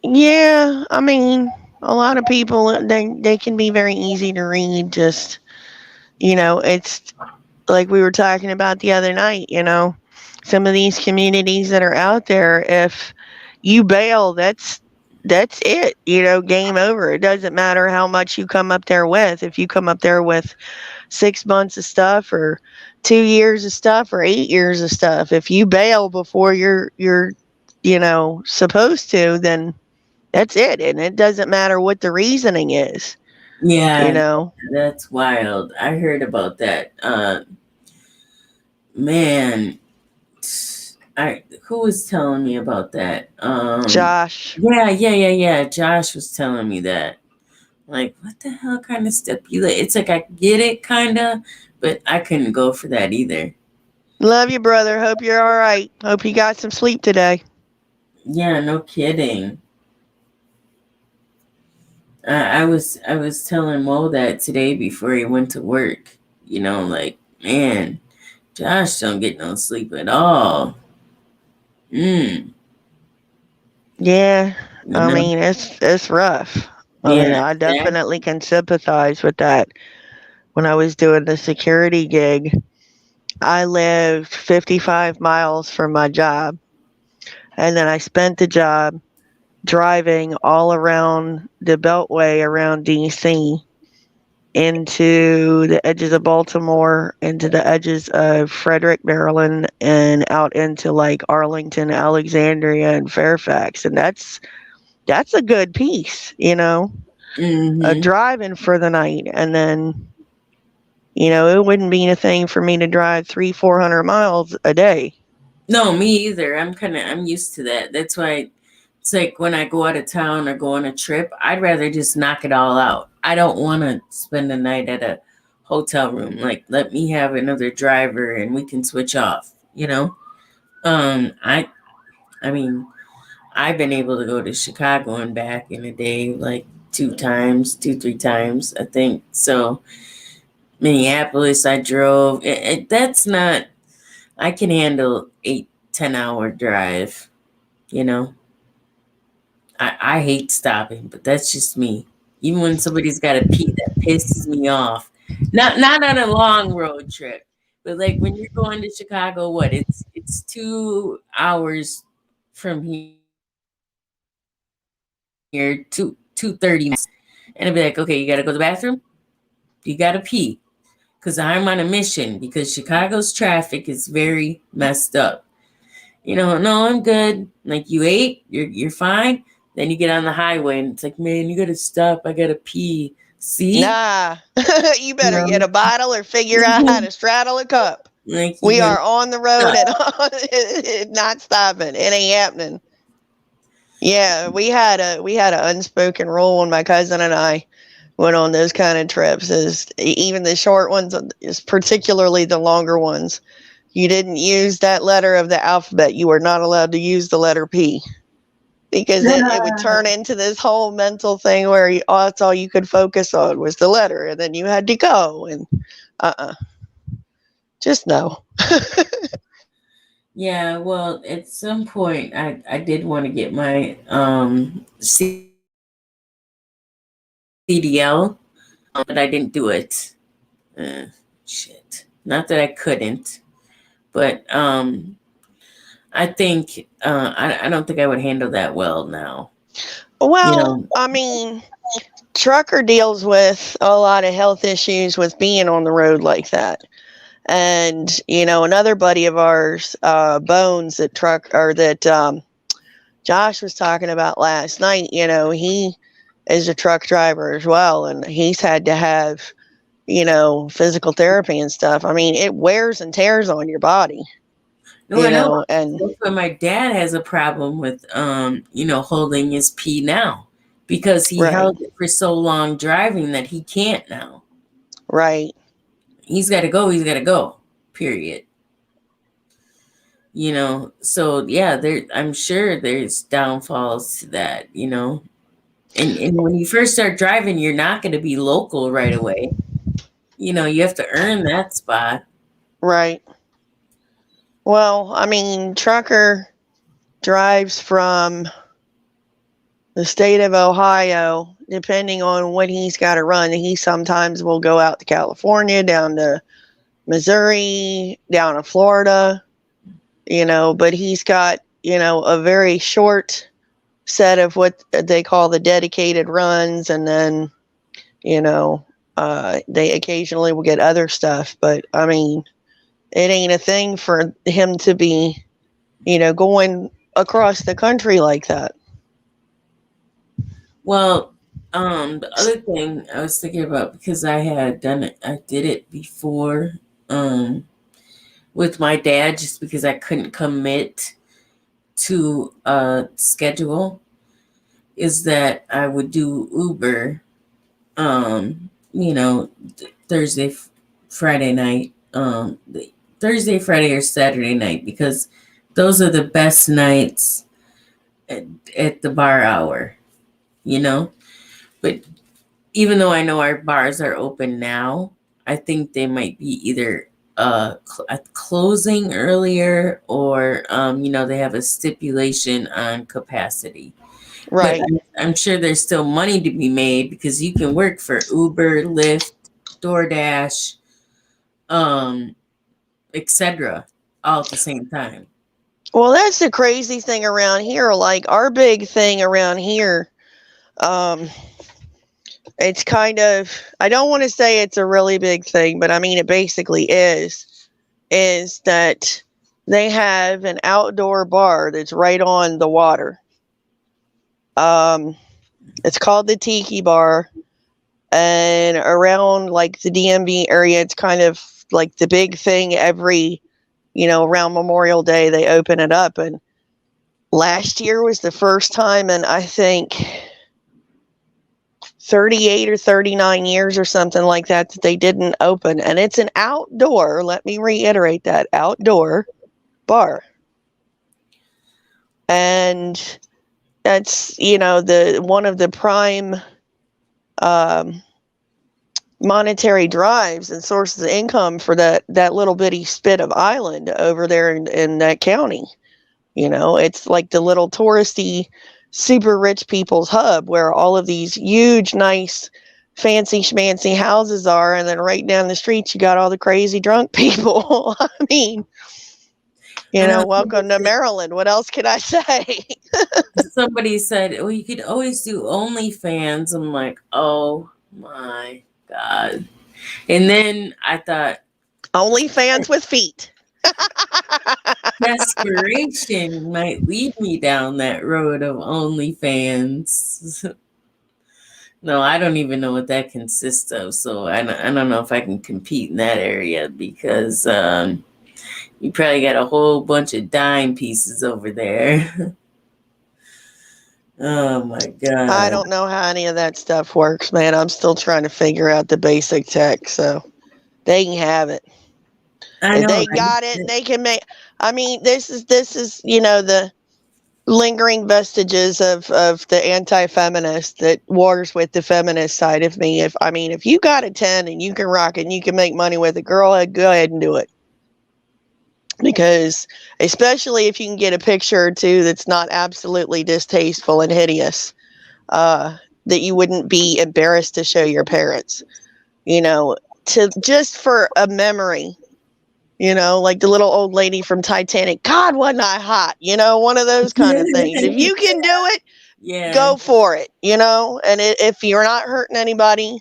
Yeah, I mean, a lot of people they can be very easy to read. Just it's like we were talking about the other night. Some of these communities that are out there, if you bail, that's it. Game over. It doesn't matter how much you come up there with. If you come up there with 6 months of stuff or 2 years of stuff or 8 years of stuff, if you bail before you're supposed to, then that's it. And it doesn't matter what the reasoning is. you Yeah, know that's wild. I heard about that. Man, who was telling me about that? Josh. Yeah. Josh was telling me that. Like, what the hell kind of stipulate? It's like I get it, kind of, but I couldn't go for that either. Love you, brother. Hope you're all right. Hope you got some sleep today. Yeah, no kidding. I was telling Mo that today before he went to work. Like, man, Josh don't get no sleep at all. Mm, Yeah, you I know? mean it's rough. I Yeah, mean, I definitely exactly. can sympathize with that. When I was doing the security gig, I lived 55 miles from my job, and then I spent the job driving all around the beltway around DC, into the edges of Baltimore, into the edges of Frederick, Maryland, and out into like Arlington, Alexandria, and Fairfax. And that's a good piece, Mm-hmm. driving for the night. And then, it wouldn't be a thing for me to drive 300-400 miles a day. No, me either. I'm used to that. That's why it's like when I go out of town or go on a trip, I'd rather just knock it all out. I don't want to spend the night at a hotel room. Like, let me have another driver and we can switch off. I mean, I've been able to go to Chicago and back in a day, like 2 times, 3 times, I think. So Minneapolis, I drove. That's not. I can handle 8, 10 hour drive. You know, I hate stopping, but that's just me. Even when somebody's got a pee, that pisses me off. Not on a long road trip, but like when you're going to Chicago, what? It's 2 hours from here, two 30 minutes, and I'd be like, okay, you got to go to the bathroom. You got to pee, because I'm on a mission. Because Chicago's traffic is very messed up. No, I'm good. Like, you ate, you're fine. Then you get on the highway and it's like, man, you gotta stop. I gotta pee. See? Nah, you You better get know? a bottle or figure out how to straddle a cup. Like, We you're are gonna on the road stop. and not stopping. It ain't happening. Yeah, we had a unspoken rule when my cousin and I went on those kind of trips. Is even the short ones, is particularly the longer ones. You didn't use that letter of the alphabet. You were not allowed to use the letter P, because it would turn into this whole mental thing where that's all you could focus on was the letter, and then you had to go and just no. Yeah, well, at some point I did want to get my CDL. but I didn't do it. Shit. Not that I couldn't, but I think I don't think I would handle that well now. Well, I mean, trucker deals with a lot of health issues with being on the road like that. And, another buddy of ours, Bones, that Josh was talking about last night, he is a truck driver as well. And he's had to have, physical therapy and stuff. I mean, it wears and tears on your body. No, I know. And But my dad has a problem with holding his pee now because he held it for so long driving that he can't now. Right. He's got to go. Period. So yeah, I'm sure there's downfalls to that, And when you first start driving, you're not going to be local right away. You have to earn that spot. Right. Well, I mean, trucker drives from the state of Ohio, depending on when he's got to run. He sometimes will go out to California, down to Missouri, down to Florida, but he's got, a very short set of what they call the dedicated runs. And then, they occasionally will get other stuff. But I mean, it ain't a thing for him to be, going across the country like that. Well, the other thing I was thinking about, because I did it before, with my dad, just because I couldn't commit to a schedule, is that I would do Uber, Thursday, Friday night, Thursday, Friday, or Saturday night, because those are the best nights at the bar hour, But even though I know our bars are open now, I think they might be either closing earlier or, they have a stipulation on capacity. Right. But I'm sure there's still money to be made because you can work for Uber, Lyft, DoorDash, etc., all at the same time. Well, that's the crazy thing around here. Like our big thing around here, it's kind of, I don't want to say it's a really big thing, but I mean, it basically is that they have an outdoor bar that's right on the water. It's called the Tiki Bar, and around like the DMV area, it's kind of like the big thing every, around Memorial Day, they open it up. And last year was the first time in, I think, 38 or 39 years or something like that they didn't open. And it's an outdoor, let me reiterate that, outdoor bar. And that's, the one of the prime monetary drives and sources of income for that little bitty spit of island over there in that county. It's like the little touristy, super rich people's hub where all of these huge, nice, fancy schmancy houses are. And then right down the street, you got all the crazy drunk people. I mean, welcome to Maryland. What else can I say? Somebody said, "Oh, you could always do OnlyFans." I'm like, oh my God. And then I thought, OnlyFans with feet. desperation might lead me down that road of OnlyFans. No, I don't even know what that consists of. So I don't know if I can compete in that area because you probably got a whole bunch of dime pieces over there. Oh my God. I don't know how any of that stuff works, man. I'm still trying to figure out the basic tech, so they can have it. I know, they got it. They can make. I mean, this is the lingering vestiges of the anti-feminist that wars with the feminist side of me. If you got a 10 and you can rock it and you can make money with it, girl, go ahead and do it. Because especially if you can get a picture or two that's not absolutely distasteful and hideous, that you wouldn't be embarrassed to show your parents. you know, to just for a memory, like the little old lady from Titanic. God, wasn't I hot? One of those kind of things. If you can do it, Yeah. go for it, and if you're not hurting anybody,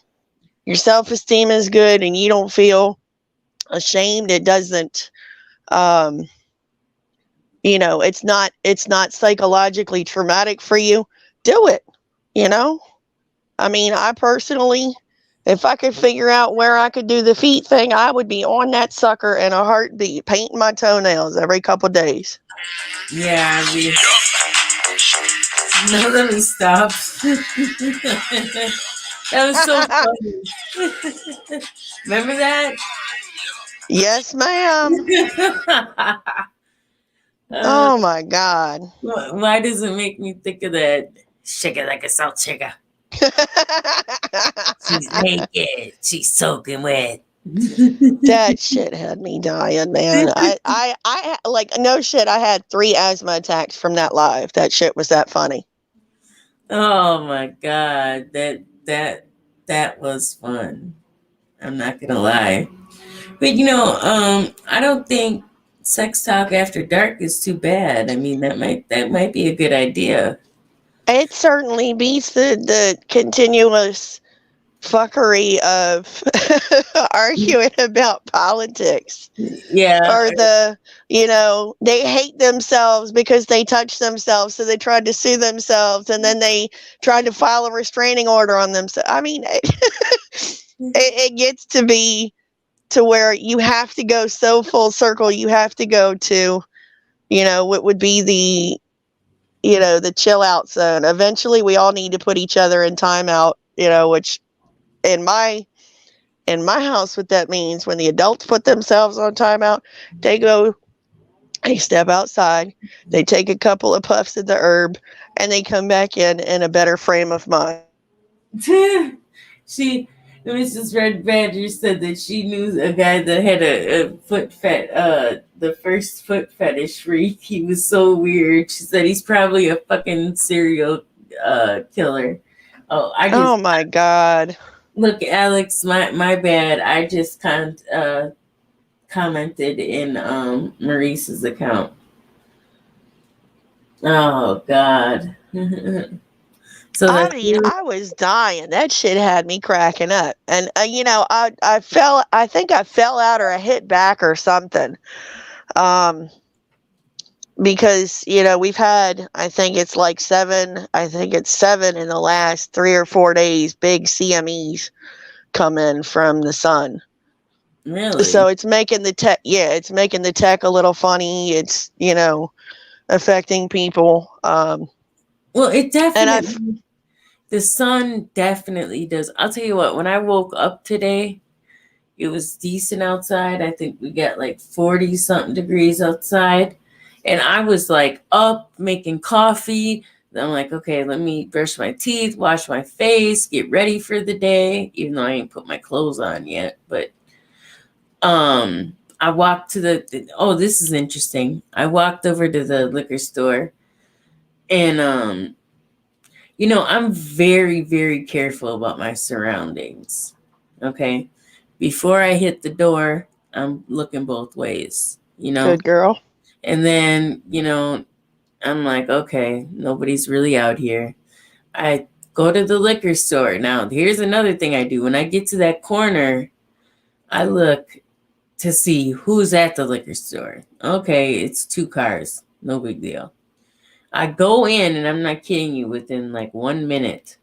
your self-esteem is good and you don't feel ashamed, it doesn't, um, it's not psychologically traumatic for you, do it, you know? I mean, I personally, if I could figure out where I could do the feet thing, I would be on that sucker in a heartbeat, painting my toenails every couple days. Yeah, no, let me stop. That was so funny. Remember that? Yes, ma'am. uh, Oh my God. why does it make me think of that? Shake it like a salt shaker. She's naked. She's soaking wet. That shit had me dying, man. I like, no shit. I had 3 asthma attacks from that live. That shit was that funny. Oh my god, that was fun. I'm not gonna lie, but I don't think sex talk after dark is too bad. I mean, that might be a good idea. It certainly beats the continuous fuckery of arguing about politics. Yeah, Or they hate themselves because they touched themselves, so they tried to sue themselves, and then they tried to file a restraining order on themselves. I mean, it gets to be to where you have to go so full circle. You have to go to, what would be the chill out zone. Eventually, we all need to put each other in timeout. Which in my house, what that means, when the adults put themselves on timeout, they step outside, they take a couple of puffs of the herb, and they come back in a better frame of mind. she, Mrs. Red Badger said that she knew a guy that had a the first foot fetish freak. He was so weird. She said he's probably a fucking serial killer. Oh, Oh my God. look, Alex, my bad. I just commented in Maurice's account. Oh God. So I that's mean, I was dying. That shit had me cracking up. And, I think I fell out or I hit back or something. Um, because, we've had, I think it's 7 in the last 3 or 4 days, big CMEs come in from the sun. really. So it's making the tech a little funny. It's, affecting people. Well, it And definitely, the sun definitely does. I'll tell you what, when I woke up today, it was decent outside. I think we got like 40 something degrees outside. And I was like up making coffee. I'm like, okay, let me brush my teeth, wash my face, get ready for the day, even though I ain't put my clothes on yet. But I walked to oh, this is interesting. I walked over to the liquor store and I'm very, very careful about my surroundings. Okay. Before I hit the door, I'm looking both ways, good girl. And then, I'm like, okay, nobody's really out here. I go to the liquor store. Now, here's another thing I do. When I get to that corner, I look to see who's at the liquor store. Okay, it's 2 cars. No big deal. I go in, and I'm not kidding you, within like 1 minute,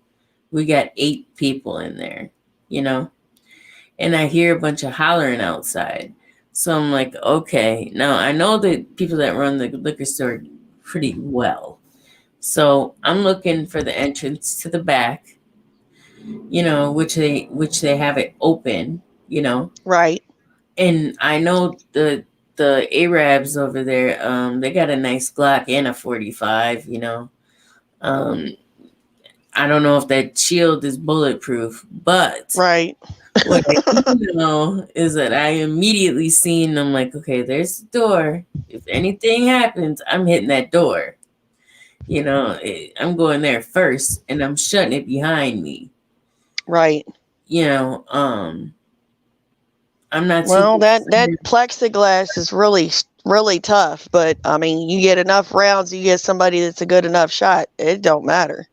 we got 8 people in there, and I hear a bunch of hollering outside. So I'm like, okay, now I know the people that run the liquor store pretty well. So I'm looking for the entrance to the back, which they have it open, Right. and I know the Arabs over there, they got a nice Glock and a 45, Um, I don't know if that shield is bulletproof, but Right. what I do know is that I immediately seen them like, okay, there's the door. If anything happens, I'm hitting that door. I'm going there first and I'm shutting it behind me. Right. you know, I'm not too Well, that concerned. plexiglass is really tough, but I mean, you get enough rounds, you get somebody that's a good enough shot. It don't matter.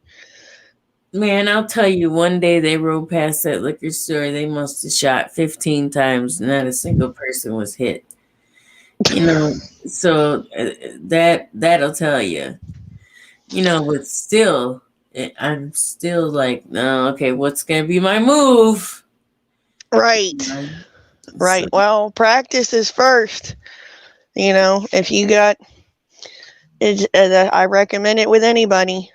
Man, I'll tell you, one day they rode past that liquor store, they must have shot 15 times, not a single person was hit. You know, so that'll tell you. You know, but still, I'm still like, no, okay, what's gonna be my move? Right. Um, So Right. Well, practice is first. If you got it, I recommend it with anybody.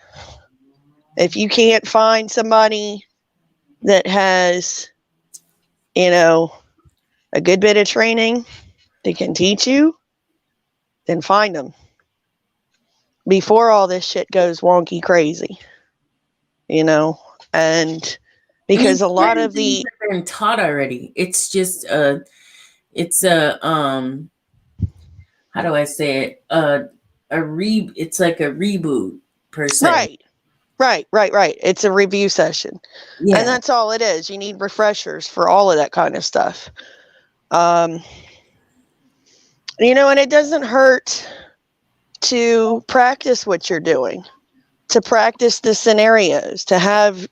If you can't find somebody that has, you know, a good bit of training that can teach you, then find them before all this shit goes wonky crazy, you know, and I mean, because a lot certain of things the have been taught already. It's just it's a how do I say it? It's like a reboot per se. right, right. It's a review session, and Yeah. that's all it is. You need refreshers for all of that kind of stuff. Um, and it doesn't hurt to practice what you're doing, to practice the scenarios, to have,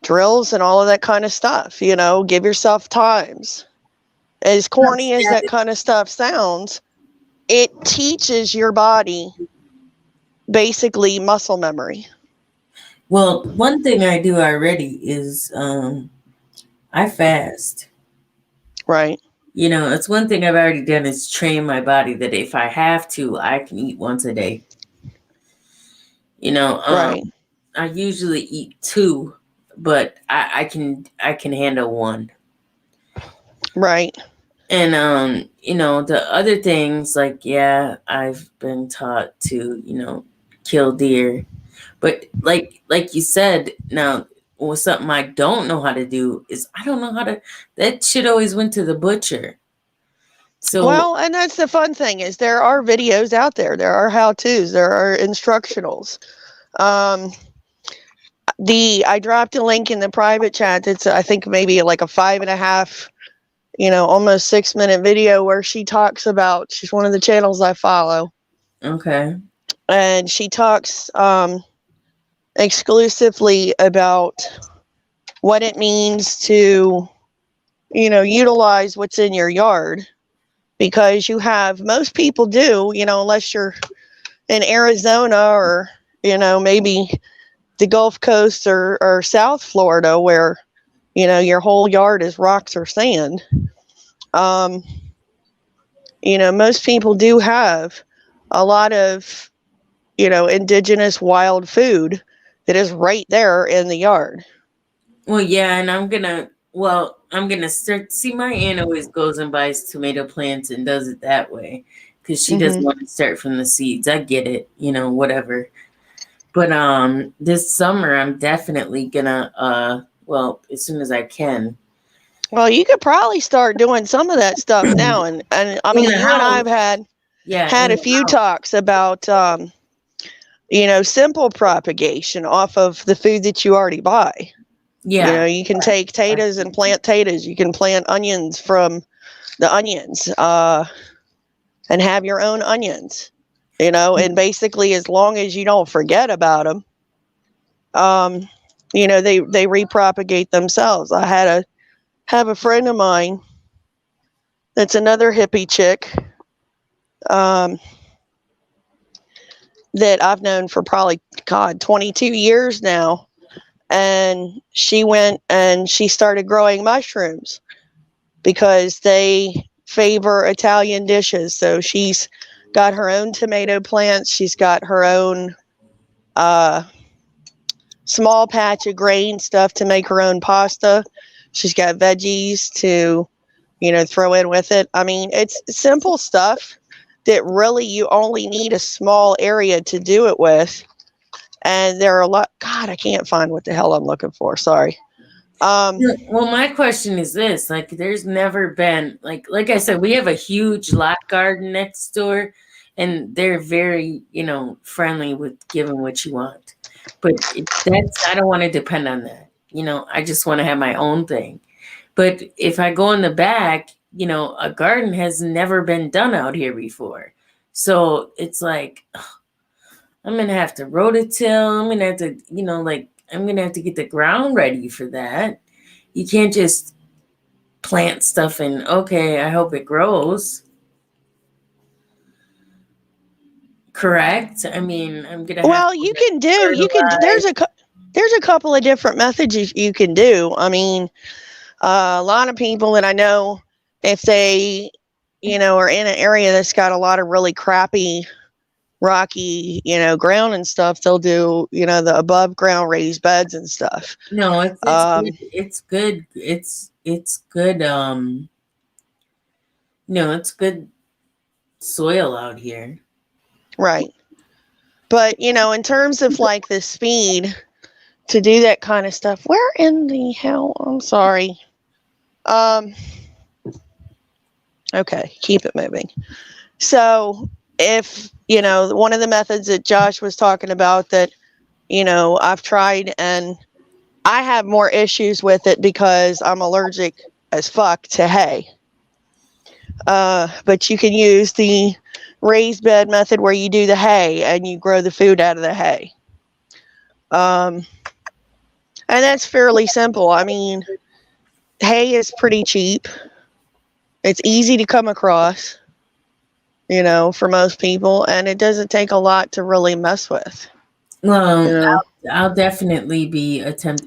drills and all of that kind of stuff. Give yourself times. As corny as that kind of stuff sounds, it teaches your body basically muscle memory. Well, one thing I do already is I fast. Right, It's one thing I've already done is train my body that if I have to, I can eat once a day. You know, right, I usually eat two, but I can handle one. right. And the other things like yeah, I've been taught to, kill deer. But like you said, now something I don't know how to do is I don't know how to that shit always went to the butcher. So Well, and that's the fun thing is there are videos out there. There are how-tos. There are instructionals. Um, I dropped a link in the private chat. It's I think maybe like a 5.5, almost 6-minute video where she talks about. She's one of the channels I follow, okay. and she talks exclusively about what it means to, utilize what's in your yard because most people do, unless you're in Arizona or, maybe the Gulf Coast or South Florida where, your whole yard is rocks or sand. Um, most people do have a lot of, indigenous wild food that is right there in the yard. Well, yeah, and I'm gonna start. See, my aunt always goes and buys tomato plants and does it that way because she doesn't Hmm. want to start from the seeds. I get it, whatever. But this summer I'm definitely gonna well, as soon as I can. Well, you could probably start doing some of that stuff now, and I In mean, the you and I house, have had yeah, had in a the few house, talks about simple propagation off of the food that you already buy. yeah. You can take potatoes and plant potatoes. You can plant onions from the onions, and have your own onions. And basically, as long as you don't forget about them, they repropagate themselves. I have a friend of mine that's another hippie chick, um, that I've known for probably, God, 22 years now. And she went and she started growing mushrooms because they favor Italian dishes. So she's got her own tomato plants. She's got her own uh, small patch of grain stuff to make her own pasta. She's got veggies to, throw in with it. I mean, it's simple stuff that really you only need a small area to do it with. And there are a lot. God, I can't find what the hell I'm looking for. Sorry. Um, Yeah, well, my question is this: like, there's never been like I said, we have a huge lot garden next door, and they're very friendly with giving what you want. But that's I don't want to depend on that. I just want to have my own thing. But if I go in the back, a garden has never been done out here before. So it's like, I'm going to have to rototill. I'm going to have to, I'm going to have to get the ground ready for that. You can't just plant stuff and, okay, I hope it grows. Correct? I mean, I'm going to have Well, to there's a couple of different methods you can do. I mean, a lot of people that I know, if they, are in an area that's got a lot of really crappy, rocky, ground and stuff, they'll do, the above ground raised beds and stuff. No, it's good. It's good. It's good. It's good soil out here. Right. But, in terms of like the speed to do that kind of stuff, where in the hell? I'm sorry. Okay, keep it moving. So if, one of the methods that Josh was talking about that, I've tried and I have more issues with it because I'm allergic as fuck to hay. But you can use the raised bed method where you do the hay and you grow the food out of the hay. And that's fairly simple. I mean, hay is pretty cheap. It's easy to come across, for most people, and it doesn't take a lot to really mess with. I'll definitely be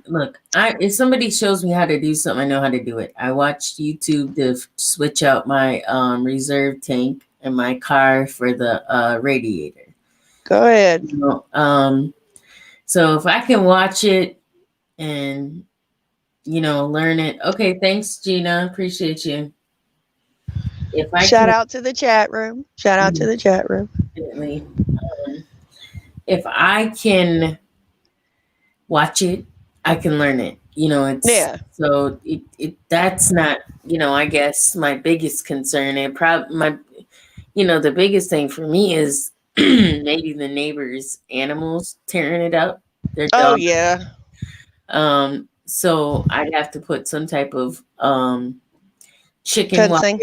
Look, if somebody shows me how to do something, I know how to do it. I watched YouTube to switch out my reserve tank in my car for the radiator. Go ahead. So if I can watch it and learn it. Okay, thanks, Gina. Appreciate you. Shout out to the chat room. Definitely. If I can watch it, I can learn it. So that's not, I guess my biggest concern. And the biggest thing for me is maybe the neighbors' animals tearing it up. Their dogs. Oh yeah. So I'd have to put some type of chicken fencing.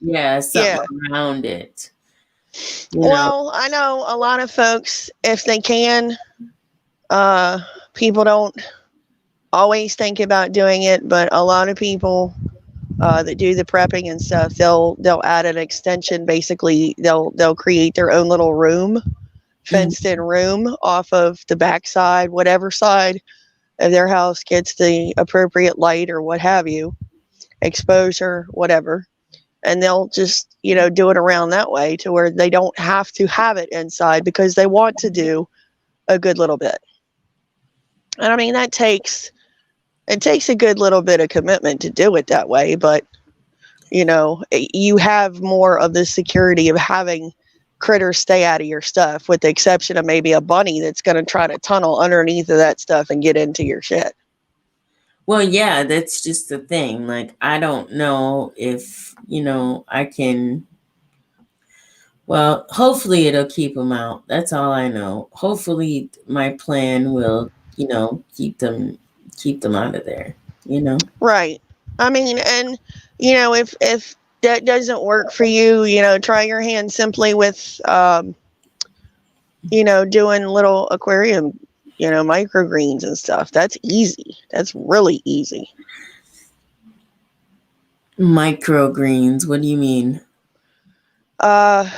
wire, something around it. Well, I know a lot of folks, if they can, people don't always think about doing it, but a lot of people that do the prepping and stuff, they'll add an extension. Basically, they'll create their own little room, fenced in room off of the backside, whatever side of their house gets the appropriate light or what have you, exposure, whatever. And they'll just, do it around that way to where they don't have to have it inside because they want to do a good little bit. And I mean, it takes a good little bit of commitment to do it that way, but you have more of the security of having critters stay out of your stuff, with the exception of maybe a bunny that's going to try to tunnel underneath of that stuff and get into your shit. Well, yeah, that's just the thing. Like, I don't know if, I can. Well, hopefully it'll keep them out. That's all I know. Hopefully my plan will, keep them out of there, Right. I mean, and, if that doesn't work for you, try your hand simply with, doing little aquarium, microgreens and stuff. That's easy. That's really easy. Microgreens, what do you mean? Like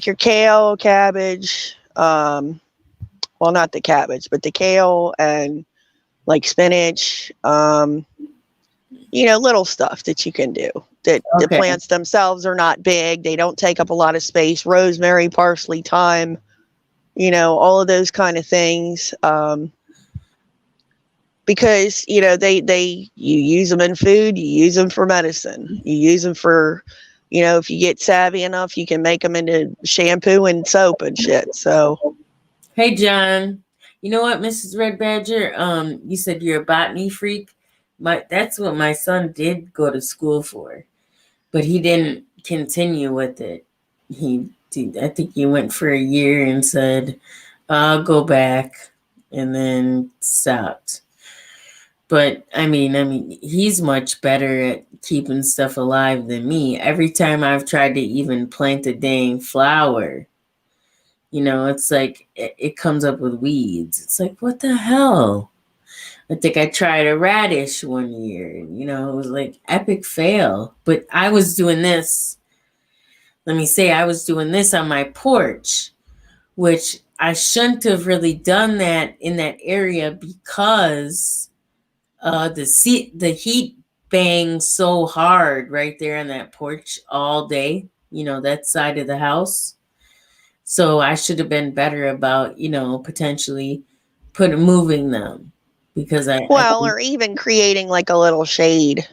your kale, cabbage, well, not the cabbage, but the kale and like spinach, little stuff that you can do. That the plants themselves are not big. They don't take up a lot of space. Rosemary, parsley, thyme, all of those kind of things. Because, you use them in food, you use them for medicine, you use them for, if you get savvy enough, you can make them into shampoo and soap and shit. So, hey, John, you know what, Mrs. Red Badger? You said you're a botany freak. That's what my son did go to school for, but he didn't continue with it. I think he went for a year and said, I'll go back. and then stopped. But I mean, he's much better at keeping stuff alive than me. Every time I've tried to even plant a dang flower, it's like it comes up with weeds. It's like, what the hell? I think I tried a radish one year. It was like epic fail. But I was doing this. Let me say, I was doing this on my porch, which I shouldn't have really done that in that area because the heat bangs so hard right there on that porch all day. That side of the house. So I should have been better about potentially moving them because I Well, or even creating like a little shade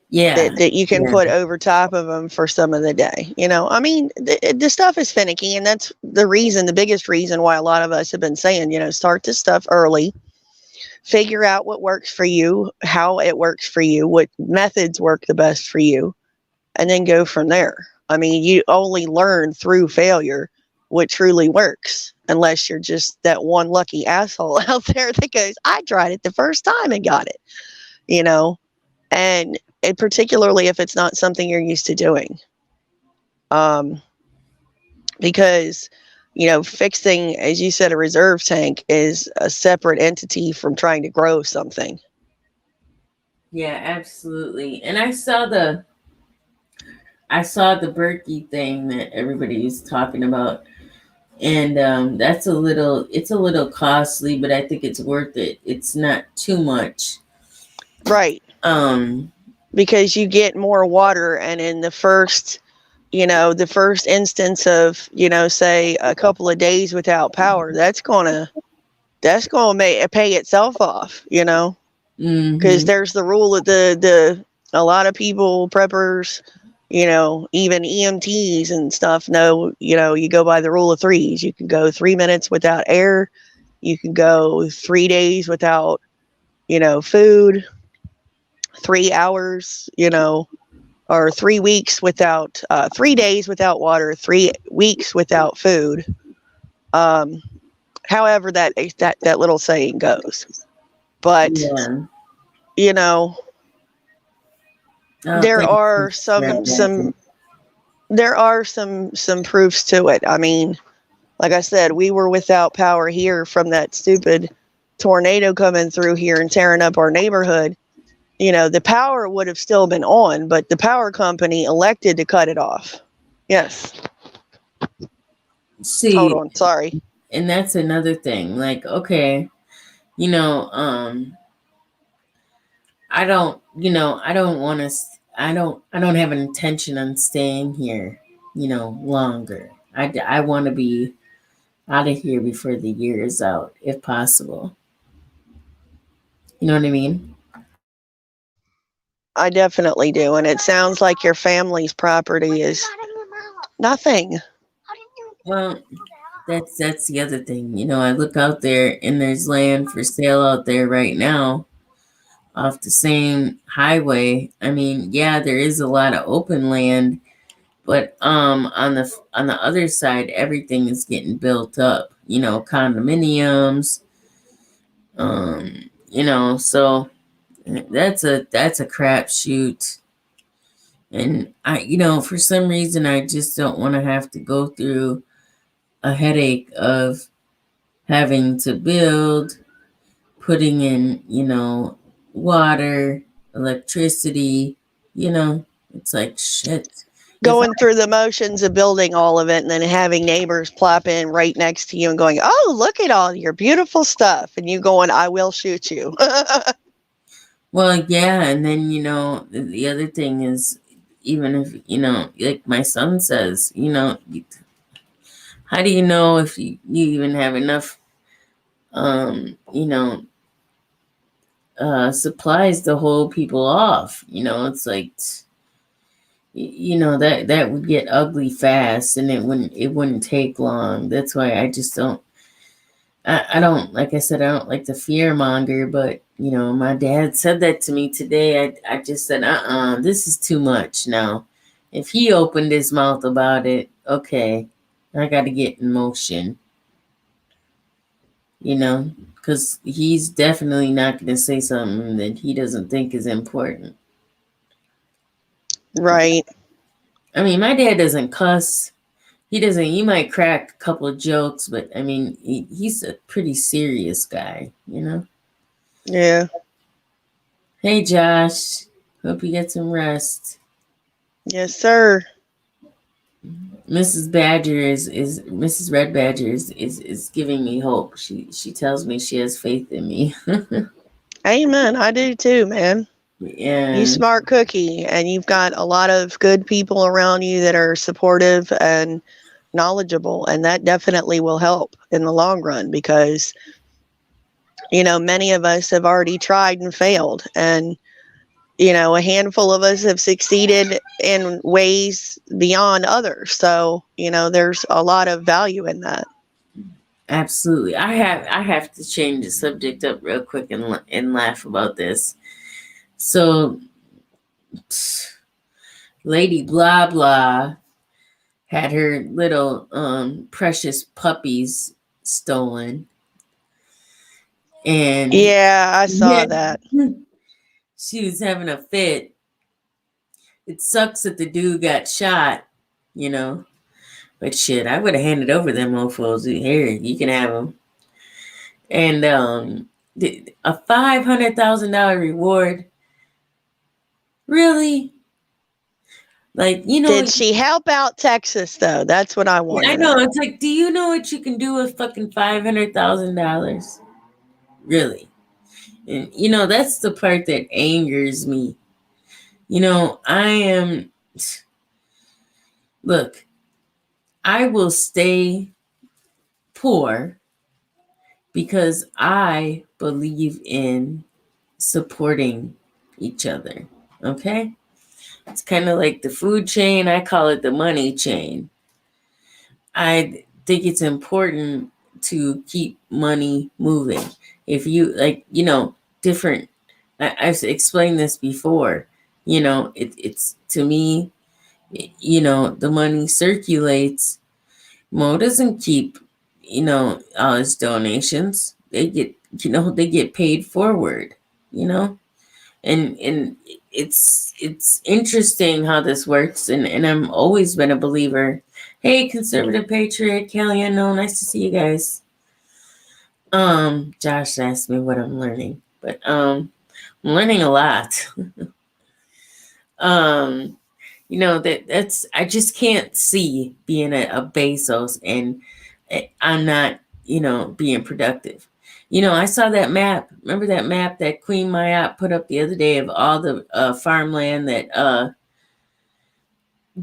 yeah that you can yeah put over top of them for some of the day. I mean, the stuff is finicky, and that's the biggest reason why a lot of us have been saying, start this stuff early, figure out what works for you, how it works for you, what methods work the best for you, and then go from there. I mean, you only learn through failure what truly works, unless you're just that one lucky asshole out there that goes, I tried it the first time and got it, you know? And particularly if it's not something you're used to doing. Because, fixing, as you said, a reserve tank is a separate entity from trying to grow something. yeah, absolutely. And I saw the Berkey thing that everybody is talking about, and it's a little costly, but I think it's worth it. It's not too much. Right. Um, Because you get more water, and in the first instance of, say a couple of days without power, that's gonna pay itself off, because mhm. there's the rule that the a lot of people, preppers, even EMTs and stuff know, you go by the rule of threes. You can go 3 minutes without air, you can go 3 days without, food, 3 hours, or 3 weeks without 3 days without water, 3 weeks without food. Um, however that little saying goes. But Yeah. you know, I don't there think it's are extravagant. some proofs to it. I mean, like I said, we were without power here from that stupid tornado coming through here and tearing up our neighborhood. The power would have still been on, but the power company elected to cut it off. Yes. Hold See, on. Sorry. and that's another thing. Like, okay, you know, I don't want to. I don't have an intention on staying here, longer. I want to be out of here before the year is out, if possible. You know what I mean? I definitely do. And it sounds like your family's property is nothing. Well, that's the other thing. I look out there and there's land for sale out there right now off the same highway. I mean, yeah, there is a lot of open land, but on the other side, everything is getting built up. Condominiums. So that's a crapshoot. And for some reason, I just don't want to have to go through a headache of having to build, putting in, water, electricity. It's like shit. If I Going through the motions of building all of it and then having neighbors plop in right next to you and going, oh, look at all your beautiful stuff. And you going, I will shoot you. Well, yeah, and then the other thing is, even if like my son says, how do you know if you even have enough, um, you know, supplies to hold people off? It's like, that would get ugly fast, and it wouldn't take long. That's why I just don't. I don't, like I said, I don't like the fear monger, but my dad said that to me today. I just said, this is too much now. If he opened his mouth about it, okay, I got to get in motion. you know, because he's definitely not going to say something that he doesn't think is important. Right. I mean, my dad doesn't cuss. He doesn't. He might crack a couple of jokes, but I mean, he's a pretty serious guy, you know. Yeah. Hey, Josh. Hope you get some rest. Yes, sir. Mrs. Badger is Mrs. Red Badger is giving me hope. She tells me she has faith in me. Amen. I do too, man. You And smart cookie, and you've got a lot of good people around you that are supportive and knowledgeable, and that definitely will help in the long run because, you know, many of us have already tried and failed, and, you know, a handful of us have succeeded in ways beyond others. So, you know, there's a lot of value in that. absolutely, I have to change the subject up real quick and laugh about this. So, Lady Blah Blah had her little precious puppies stolen, and Yeah, I saw yeah, that. she was having a fit. It sucks that the dude got shot, you know. But shit, I would have handed over them mofos. Here, you can have them. And a $500,000 reward. Really? Like, you know, Did she help out Texas, though? That's what I want I to know. know. It's like, do you know what you can do with fucking $500,000? Really? And, you know, that's the part that angers me. You know, look, I will stay poor because I believe in supporting each other. Okay? It's kind of like the food chain. I call it the money chain. I think it's important to keep money moving. If you like, you know, different, I've explained this before. You know, it's to me, you know, the money circulates. Mo doesn't keep, you know, all his donations. They get, you know, they get paid forward. You know, and it's interesting how this works, and I'm always been a believer. Hey, conservative patriot, Kellyanne, no, nice to see you guys. Josh asked me what I'm learning, but I'm learning a lot. um you know, that's I just can't see being a Bezos and I'm not, you know, being productive. You know, I saw that map. Remember that map that Queen Mayat put up the other day of all the farmland that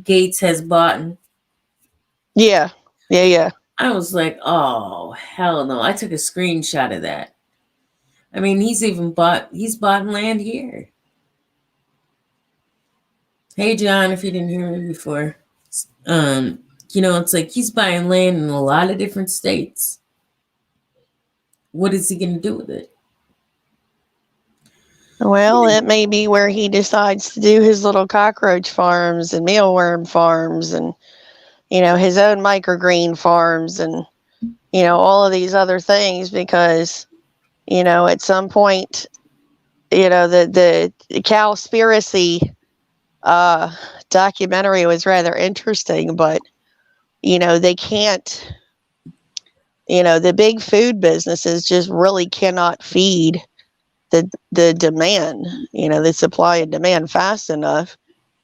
Gates has bought? Yeah. Yeah, yeah. I was like, oh hell no! I took a screenshot of that. I mean, he's bought land here. Hey John, if you didn't hear me before, um, you know, it's like he's buying land in a lot of different states. What is he going to do with it? Well, it may be where he decides to do his little cockroach farms and mealworm farms and, you know, his own microgreen farms and, you know, all of these other things because, you know, at some point, you know, the Cowspiracy documentary was rather interesting, but, you know, they can't, you know, the big food businesses just really cannot feed the demand, you know, the supply and demand fast enough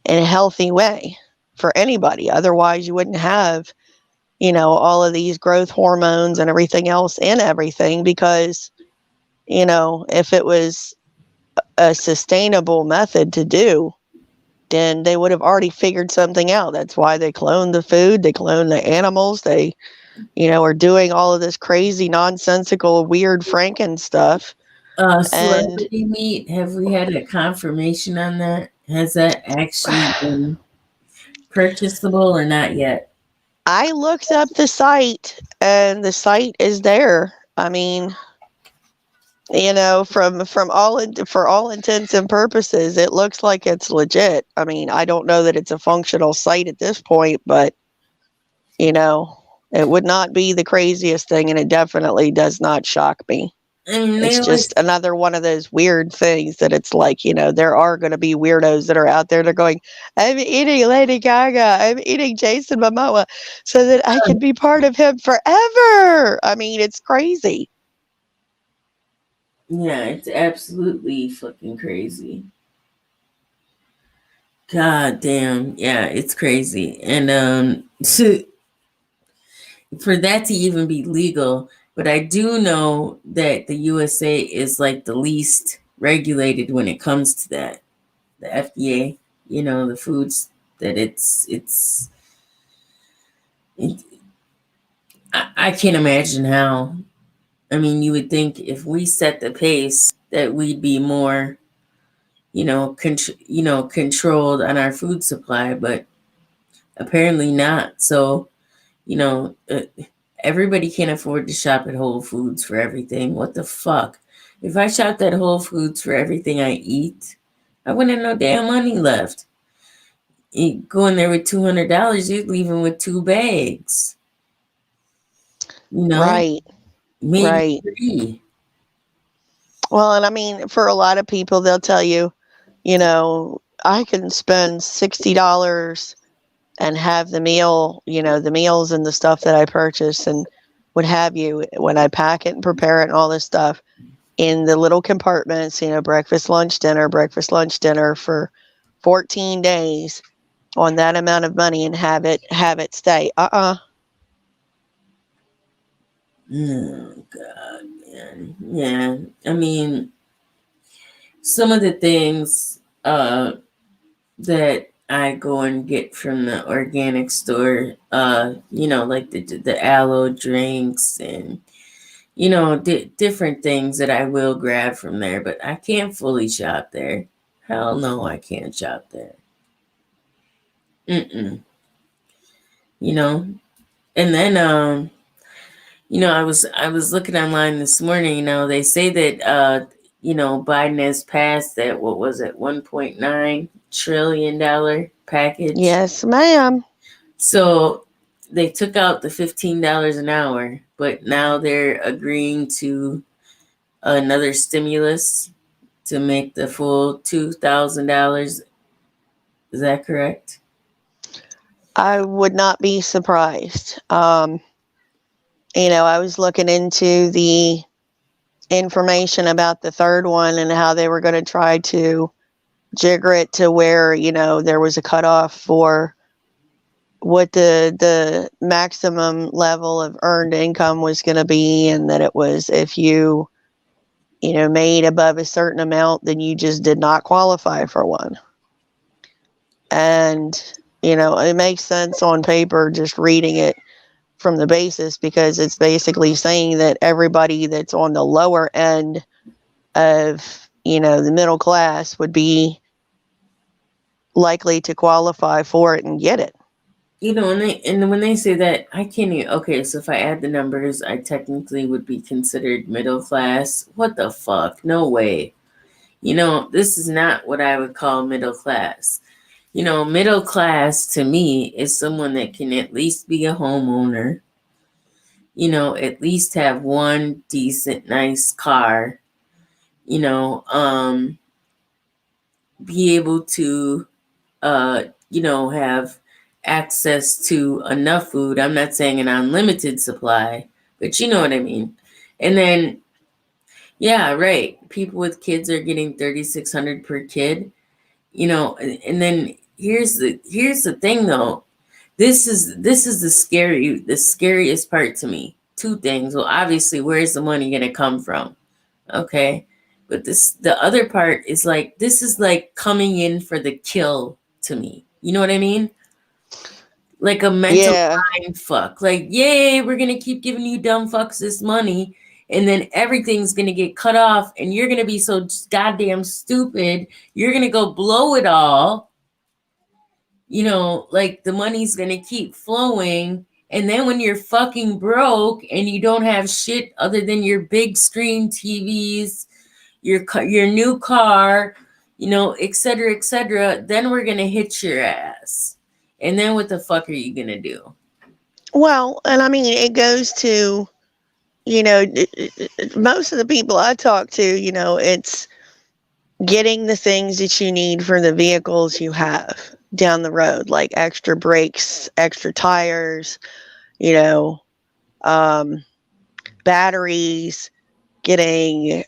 in a healthy way for anybody. Otherwise, you wouldn't have, you know, all of these growth hormones and everything else in everything because, you know, if it was a sustainable method to do, then they would have already figured something out. That's why they clone the food, they clone the animals, they, you know, are doing all of this crazy, nonsensical, weird Franken stuff. And Celebrity meat. Have we had a confirmation on that? Has that actually been purchasable or not yet? I looked up the site and the site is there. I mean, you know, from for all intents and purposes, it looks like it's legit. I mean, I don't know that it's a functional site at this point, but you know, It would not be the craziest thing, and it definitely does not shock me. I mean, they It's always, just another one of those weird things that it's like, there are going to be weirdos that are out there. They're going, I'm eating Lady Gaga. I'm eating Jason Momoa so that I can be part of him forever. I mean, it's crazy. yeah, it's absolutely fucking crazy. God damn, yeah, it's crazy. And for that to even be legal, but I do know that the USA is like the least regulated when it comes to that. The FDA, the foods that it, I can't imagine how. I mean, you would think if we set the pace that we'd be more, controlled on our food supply, but apparently not. So, you know, uh, everybody can't afford to shop at Whole Foods for everything. What the fuck? If I shopped at Whole Foods for everything I eat, I wouldn't have no damn money left. You go in there with $200, you're leaving with 2 bags. Right, Maybe right. 3. Well, and I mean, for a lot of people, they'll tell you, I can spend $60 and have the meal, the meals and the stuff that I purchase and what have you when I pack it and prepare it and all this stuff in the little compartments, breakfast, lunch, dinner for 14 days on that amount of money and have it stay. Oh God, man. Yeah. I mean, some of the things that I go and get from the organic store, like the aloe drinks and different things that I will grab from there, but I can't fully shop there. Hell no, I can't shop there. Mm-mm. You know, and then I was looking online this morning. They say that Biden has passed that, what was it, $1.9 trillion package. Yes, ma'am. So they took out the $15 an hour, but now they're agreeing to another stimulus to make the full $2,000. Is that correct? I would not be surprised. I was looking into the information about the third one and how they were going to try to jigger it to where, there was a cutoff for what the maximum level of earned income was going to be, and that it was if you made above a certain amount, then you just did not qualify for one. And it makes sense on paper just reading it from the basis, because it's basically saying that everybody that's on the lower end of the middle class would be likely to qualify for it and get it. When they say that, I can't even. Okay, so if I add the numbers, I technically would be considered middle class. What the fuck? No way. This is not what I would call middle class. Middle class to me is someone that can at least be a homeowner, at least have one decent, nice car, be able to, have access to enough food. I'm not saying an unlimited supply, but you know what I mean. And then, yeah, right. People with kids are getting $3,600 per kid, and then here's the thing though. This is the scariest part to me. Two things. Well, obviously, where's the money gonna come from? Okay. But the other part is like, this is like coming in for the kill to me. You know what I mean? Like a mental Yeah. mind fuck. Like, yay, we're gonna keep giving you dumb fucks this money, and then everything's gonna get cut off, and you're gonna be so goddamn stupid, you're gonna go blow it all. Like the money's gonna keep flowing, and then when you're fucking broke and you don't have shit other than your big screen TVs, your new car, et cetera, then we're gonna hit your ass. And then what the fuck are you gonna do? Well, and I mean, it goes to, most of the people I talk to, it's getting the things that you need for the vehicles you have down the road, like extra brakes, extra tires, you know, um, batteries, getting,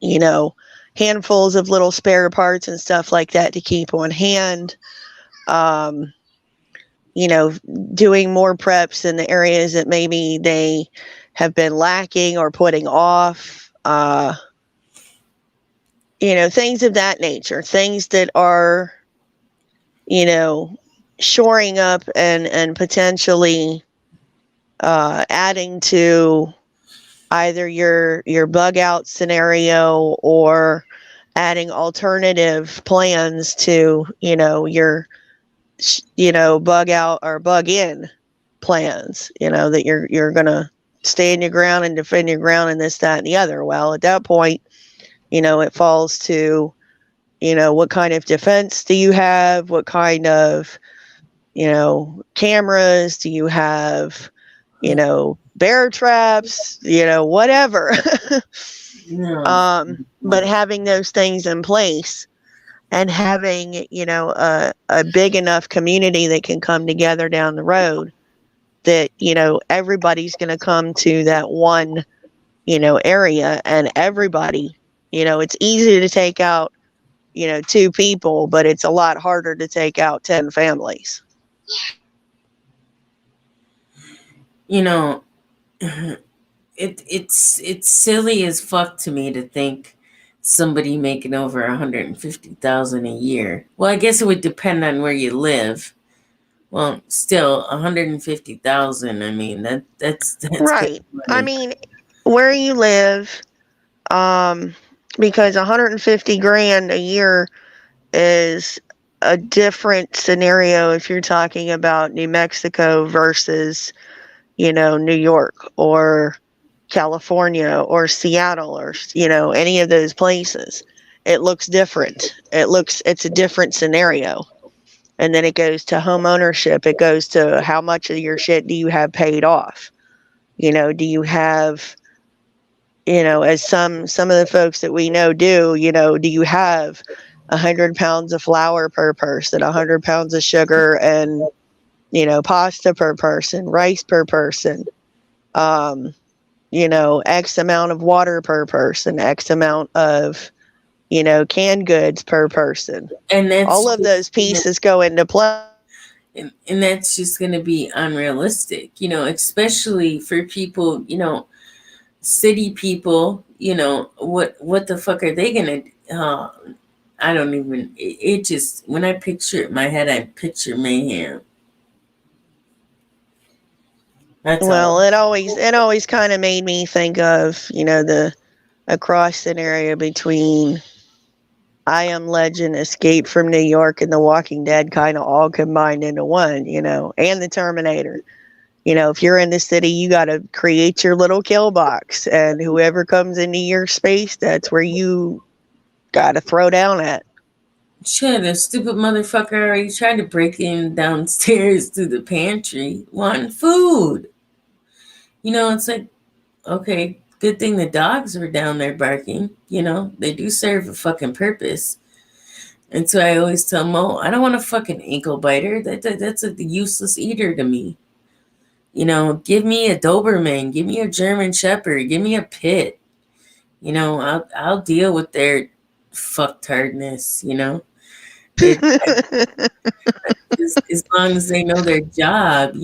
you know, handfuls of little spare parts and stuff like that to keep on hand. Um, you know, doing more preps in the areas that maybe they have been lacking or putting off. Things of that nature, things that are, you know, shoring up and potentially adding to either your bug out scenario or adding alternative plans to your bug out or bug in plans, that you're gonna stand your ground and defend your ground and this, that, and the other. Well, at that point, it falls to, what kind of defense do you have? What kind of, cameras do you have? Bear traps, whatever. No. But having those things in place and having, a big enough community that can come together down the road that, everybody's going to come to that one, area, and everybody, it's easy to take out, two people, but it's a lot harder to take out 10 families. You know, it's silly as fuck to me to think somebody making over 150,000 a year. Well, I guess it would depend on where you live. Well, still 150,000. I mean, that's good Right. I money. mean, where you live, um, because 150 grand a year is a different scenario if you're talking about New Mexico versus, New York or California or Seattle or, any of those places. It looks different. It's a different scenario. And then it goes to home ownership. It goes to how much of your shit do you have paid off? Do you have, as some of the folks that we know do, do you have 100 pounds of flour per person, 100 pounds of sugar, and pasta per person, rice per person, X amount of water per person, X amount of canned goods per person. And that's All of those pieces go into play. and that's just going to be unrealistic, especially for people, city people. What the fuck are they going to I don't even it just, when I picture it in my head, I picture mayhem. That's Well, all. it always kind of made me think of, the a cross scenario between I Am Legend, Escape from New York, and The Walking Dead, kind of all combined into one, and the Terminator. If you're in the city, you got to create your little kill box, and whoever comes into your space, that's where you got to throw down at. Shit, the stupid motherfucker already tried to break in downstairs to the pantry wanting food. It's like, okay, good thing the dogs were down there barking. They do serve a fucking purpose. And so I always tell Mo, I don't want a fucking ankle biter. That's a useless eater to me. Give me a Doberman, give me a German Shepherd, give me a pit. I'll deal with their fucktardness. It as long as they know their job.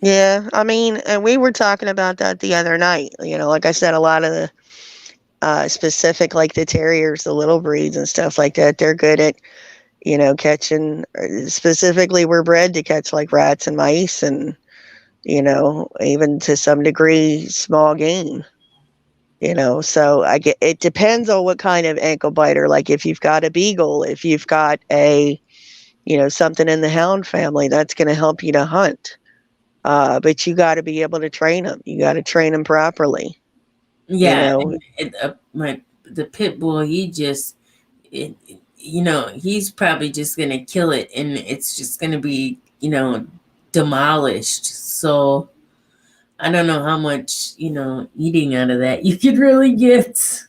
Yeah, I mean, and we were talking about that the other night. Like I said, a lot of the specific, like the terriers, the little breeds and stuff like that, they're good at, catching. Specifically, we're bred to catch like rats and mice, and even to some degree, small game. So I get, it depends on what kind of ankle biter. Like if you've got a beagle, if you've got a, something in the hound family, that's going to help you to hunt. But you got to be able to train them. You got to train them properly. Yeah, the pit bull, he's probably just gonna kill it, and it's just gonna be demolished. So I don't know how much, eating out of that you could really get.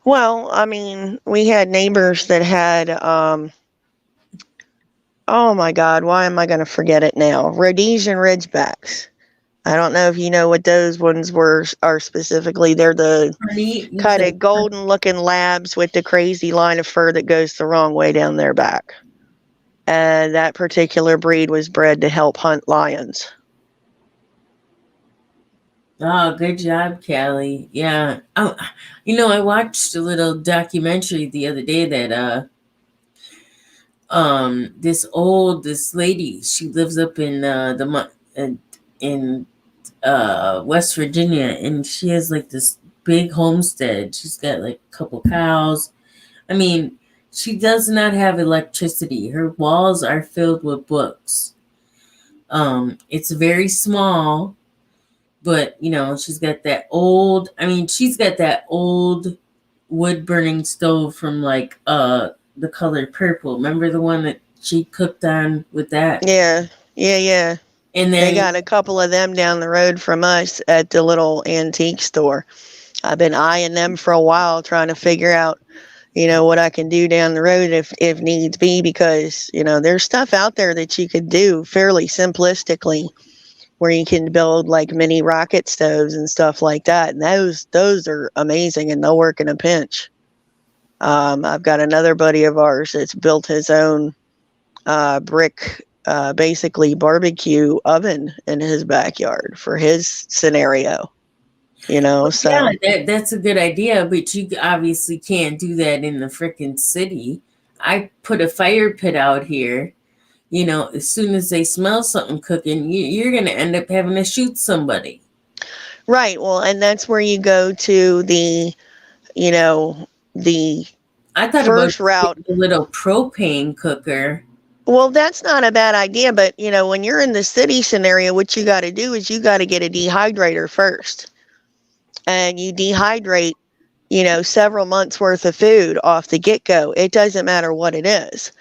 Well, I mean, we had neighbors that had, oh my God, why am I going to forget it now? Rhodesian Ridgebacks. I don't know if you know what those ones are specifically. They're the You kind said of golden looking labs with the crazy line of fur that goes the wrong way down their back. And that particular breed was bred to help hunt lions. Oh, good job, Callie. Yeah. Oh, I watched a little documentary the other day that this lady, she lives up in in West Virginia, and she has like this big homestead. She's got like a couple cows. I mean, she does not have electricity. Her walls are filled with books. It's very small, but she's got that old. I mean, she's got that old wood burning stove from like the color purple. Remember the one that she cooked on with that? Yeah, yeah. And They then got a couple of them down the road from us at the little antique store. I've been eyeing them for a while, trying to figure out, what I can do down the road if needs be, because, there's stuff out there that you could do fairly simplistically where you can build like mini rocket stoves and stuff like that. And those are amazing and they'll work in a pinch. I've got another buddy of ours that's built his own brick, basically barbecue oven in his backyard for his scenario. So yeah, that's a good idea, but you obviously can't do that in the frickin' city. I put a fire pit out here. As soon as they smell something cooking, you're going to end up having to shoot somebody. Right. Well, and that's where you go to the I thought first about route. a little propane cooker. Well, that's not a bad idea, but when you're in the city scenario, what you got to do is you got to get a dehydrator first. And you dehydrate, several months worth of food off the get-go. It doesn't matter what it is.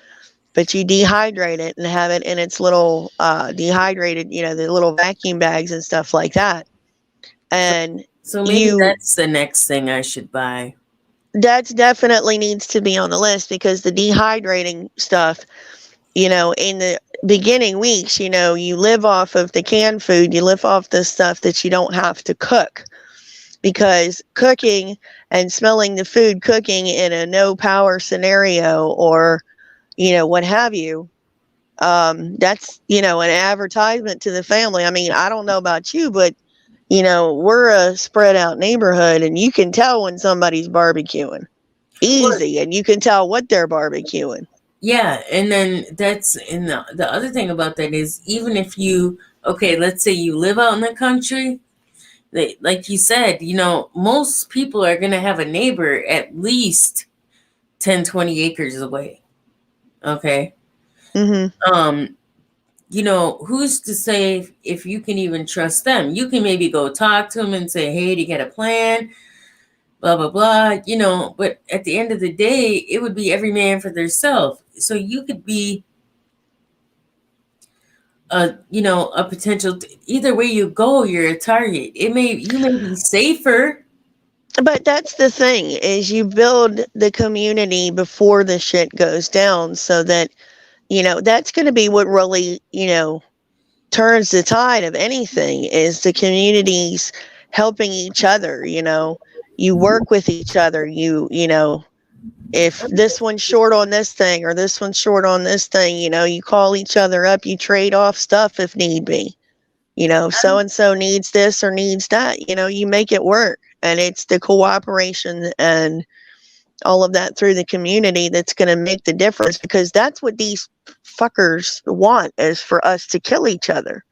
But you dehydrate it and have it in its little dehydrated, the little vacuum bags and stuff like that. And so maybe that's the next thing I should buy. That definitely needs to be on the list, because the dehydrating stuff, in the beginning weeks, you live off of the canned food, you live off the stuff that you don't have to cook, because cooking and smelling the food cooking in a no power scenario or, what have you, that's, an advertisement to the family. I mean, I don't know about you, but we're a spread out neighborhood and you can tell when somebody's barbecuing easy, and you can tell what they're barbecuing. Yeah. And then the other thing about that is, even if let's say you live out in the country, like you said, most people are going to have a neighbor at least 10, 20 acres away. Okay. Mm-hmm. Who's to say if you can even trust them? You can maybe go talk to them and say, hey, do you get a plan? Blah, blah, blah, but at the end of the day, it would be every man for themselves. So you could be, a potential, either way you go, you're a target. You may be safer. But that's the thing, is you build the community before the shit goes down, so that, that's going to be what really, turns the tide of anything, is the communities helping each other. You work with each other. If this one's short on this thing or this one's short on this thing, you call each other up, you trade off stuff if need be. So and so needs this or needs that, you make it work. And it's the cooperation and all of that through the community that's going to make the difference, because that's what these fuckers want, is for us to kill each other.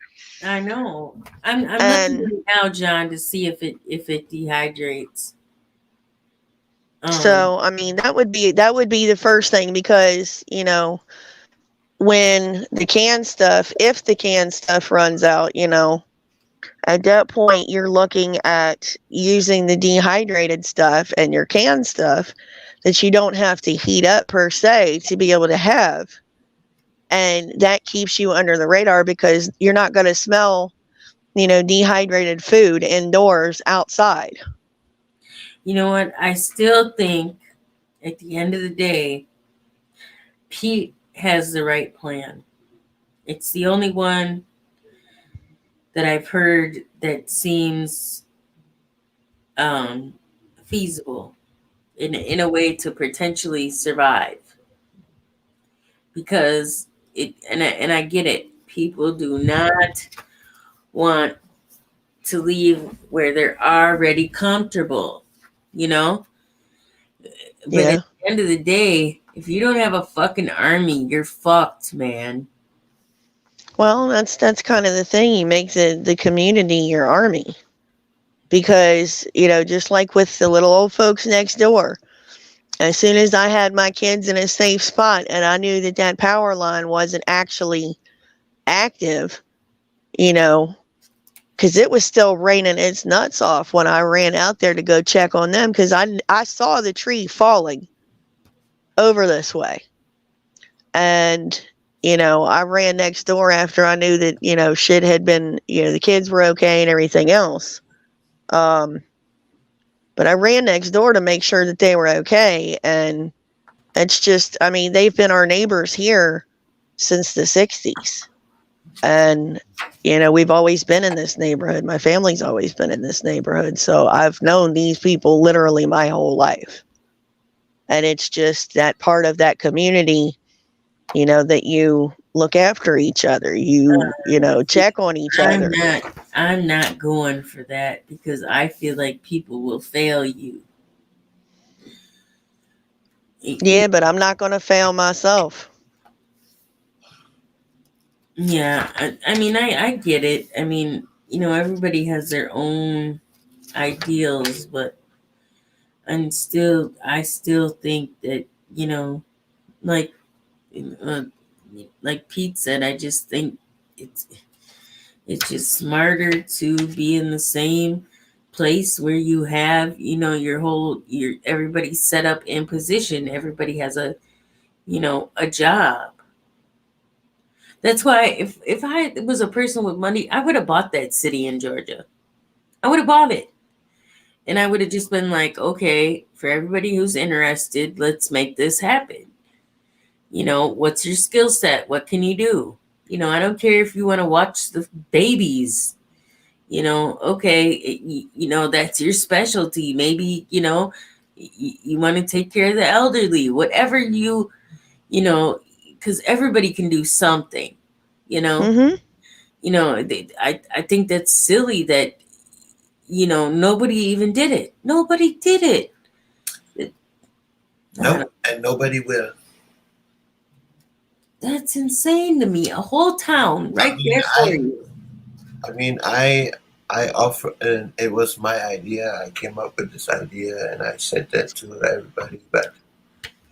I know. I'm looking now, John, to see if it dehydrates. So I mean, that would be the first thing, because when the canned stuff, if the canned stuff runs out, at that point you're looking at using the dehydrated stuff and your canned stuff that you don't have to heat up per se to be able to have. And that keeps you under the radar because you're not going to smell, dehydrated food indoors outside. You know what? I still think at the end of the day, Pete has the right plan. It's the only one that I've heard that seems um, feasible in a way to potentially survive. Because I get it. People do not want to leave where they're already comfortable, you know? But at Yeah. the end of the day, if you don't have a fucking army, you're fucked, man. Well, that's kind of the thing. You make the community your army. Because, just like with the little old folks next door, as soon as I had my kids in a safe spot and I knew that power line wasn't actually active, because it was still raining its nuts off when I ran out there to go check on them, because I saw the tree falling over this way. And, I ran next door after I knew that, shit had been, the kids were okay and everything else. But I ran next door to make sure that they were okay. And it's just, I mean, they've been our neighbors here since the 60s. And, we've always been in this neighborhood. My family's always been in this neighborhood. So I've known these people literally my whole life. And it's just that part of that community, that you look after each other. You check on each other. I'm not going for that because I feel like people will fail you. Yeah, but I'm not going to fail myself. Yeah, I mean, I get it. I mean, everybody has their own ideals, but I still think that, like, uh, like Pete said, I just think it's it's just smarter to be in the same place where you have, your everybody's set up in position. Everybody has a job. That's why if I was a person with money, I would have bought that city in Georgia. I would have bought it. And I would have just been like, okay, for everybody who's interested, let's make this happen. What's your skill set? What can you do? I don't care if you want to watch the babies. Okay, that's your specialty. Maybe, you want to take care of the elderly, whatever because everybody can do something, Mm-hmm. I think that's silly that, nobody even did it. Nobody did it. No, and nobody will. That's insane to me. A whole town right there for you. I mean, I offer, and it was my idea. I came up with this idea, and I said that to everybody. But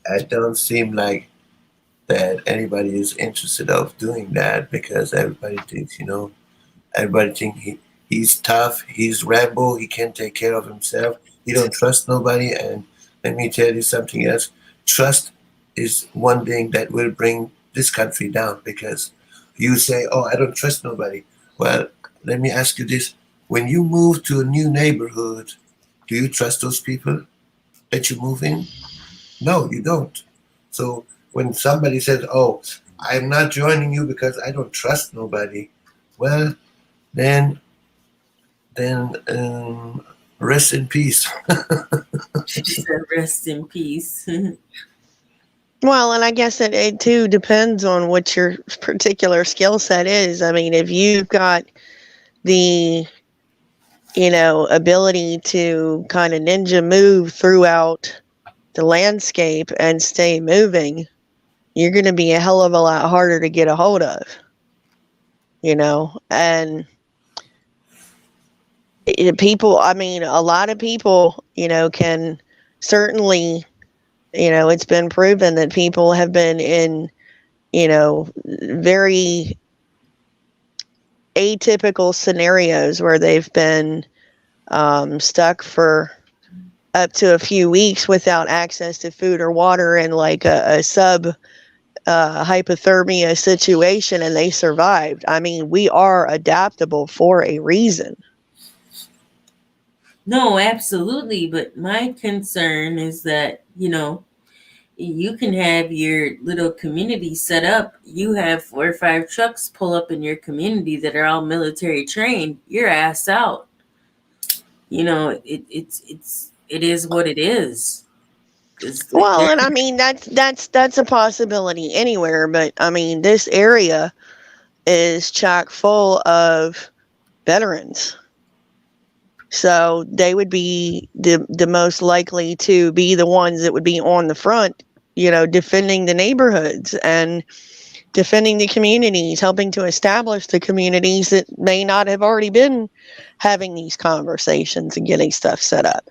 it don't seem like that anybody is interested of doing that because everybody thinks, everybody think he's tough, he's Rambo, he can take care of himself, he don't trust nobody. And let me tell you something else. Trust is one thing that will bring this country down because you say, oh, I don't trust nobody. Well, let me ask you this. When you move to a new neighborhood, do you trust those people that you move in? No, you don't. So when somebody says, oh, I'm not joining you because I don't trust nobody, well, then rest in peace. Rest in peace. Well, and I guess it too depends on what your particular skill set is. I mean, if you've got the, ability to kind of ninja move throughout the landscape and stay moving, you're going to be a hell of a lot harder to get a hold of, and people, I mean, a lot of people, can certainly, it's been proven that people have been in, very atypical scenarios where they've been stuck for up to a few weeks without access to food or water in like a hypothermia situation and they survived. I mean, we are adaptable for a reason. No, absolutely. But my concern is that, you can have your little community set up. You have 4 or 5 trucks pull up in your community that are all military trained. You're ass out. It is what it is. 'Cause Well, and I mean that's a possibility anywhere, but I mean this area is chock full of veterans. So they would be the most likely to be the ones that would be on the front, defending the neighborhoods and defending the communities, helping to establish the communities that may not have already been having these conversations and getting stuff set up.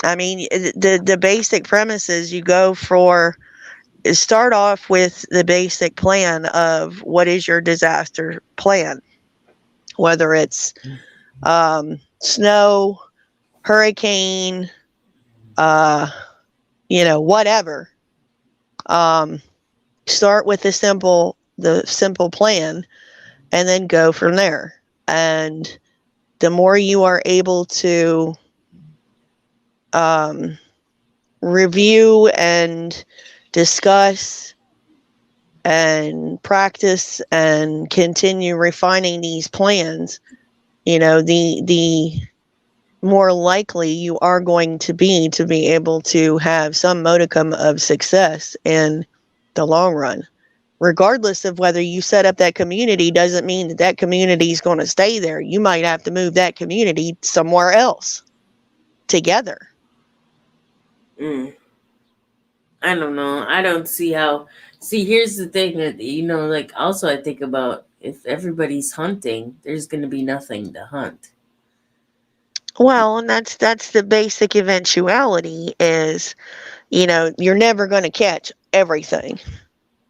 I mean, the basic premise is you go for start off with the basic plan of what is your disaster plan, whether it's snow, hurricane, whatever. Start with the simple plan, and then go from there. And the more you are able to review and discuss and practice and continue refining these plans, the more likely you are going to be able to have some modicum of success in the long run. Regardless of whether you set up that community doesn't mean that community is going to stay there. You might have to move that community somewhere else together. I don't know. I don't see how. See, here's the thing that, like, also I think about if everybody's hunting, there's going to be nothing to hunt. Well, and that's the basic eventuality is, you're never going to catch everything.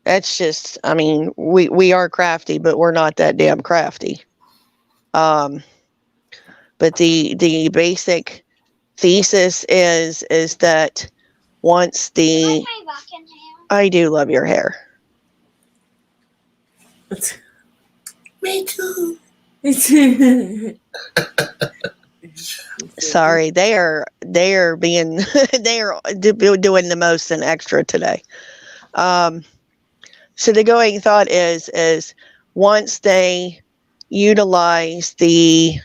That's just, I mean, we are crafty, but we're not that damn crafty. But the basic thesis is that once the I do love your hair. Me too. Sorry, they are being they are doing the most and extra today. So the going thought is once they utilize the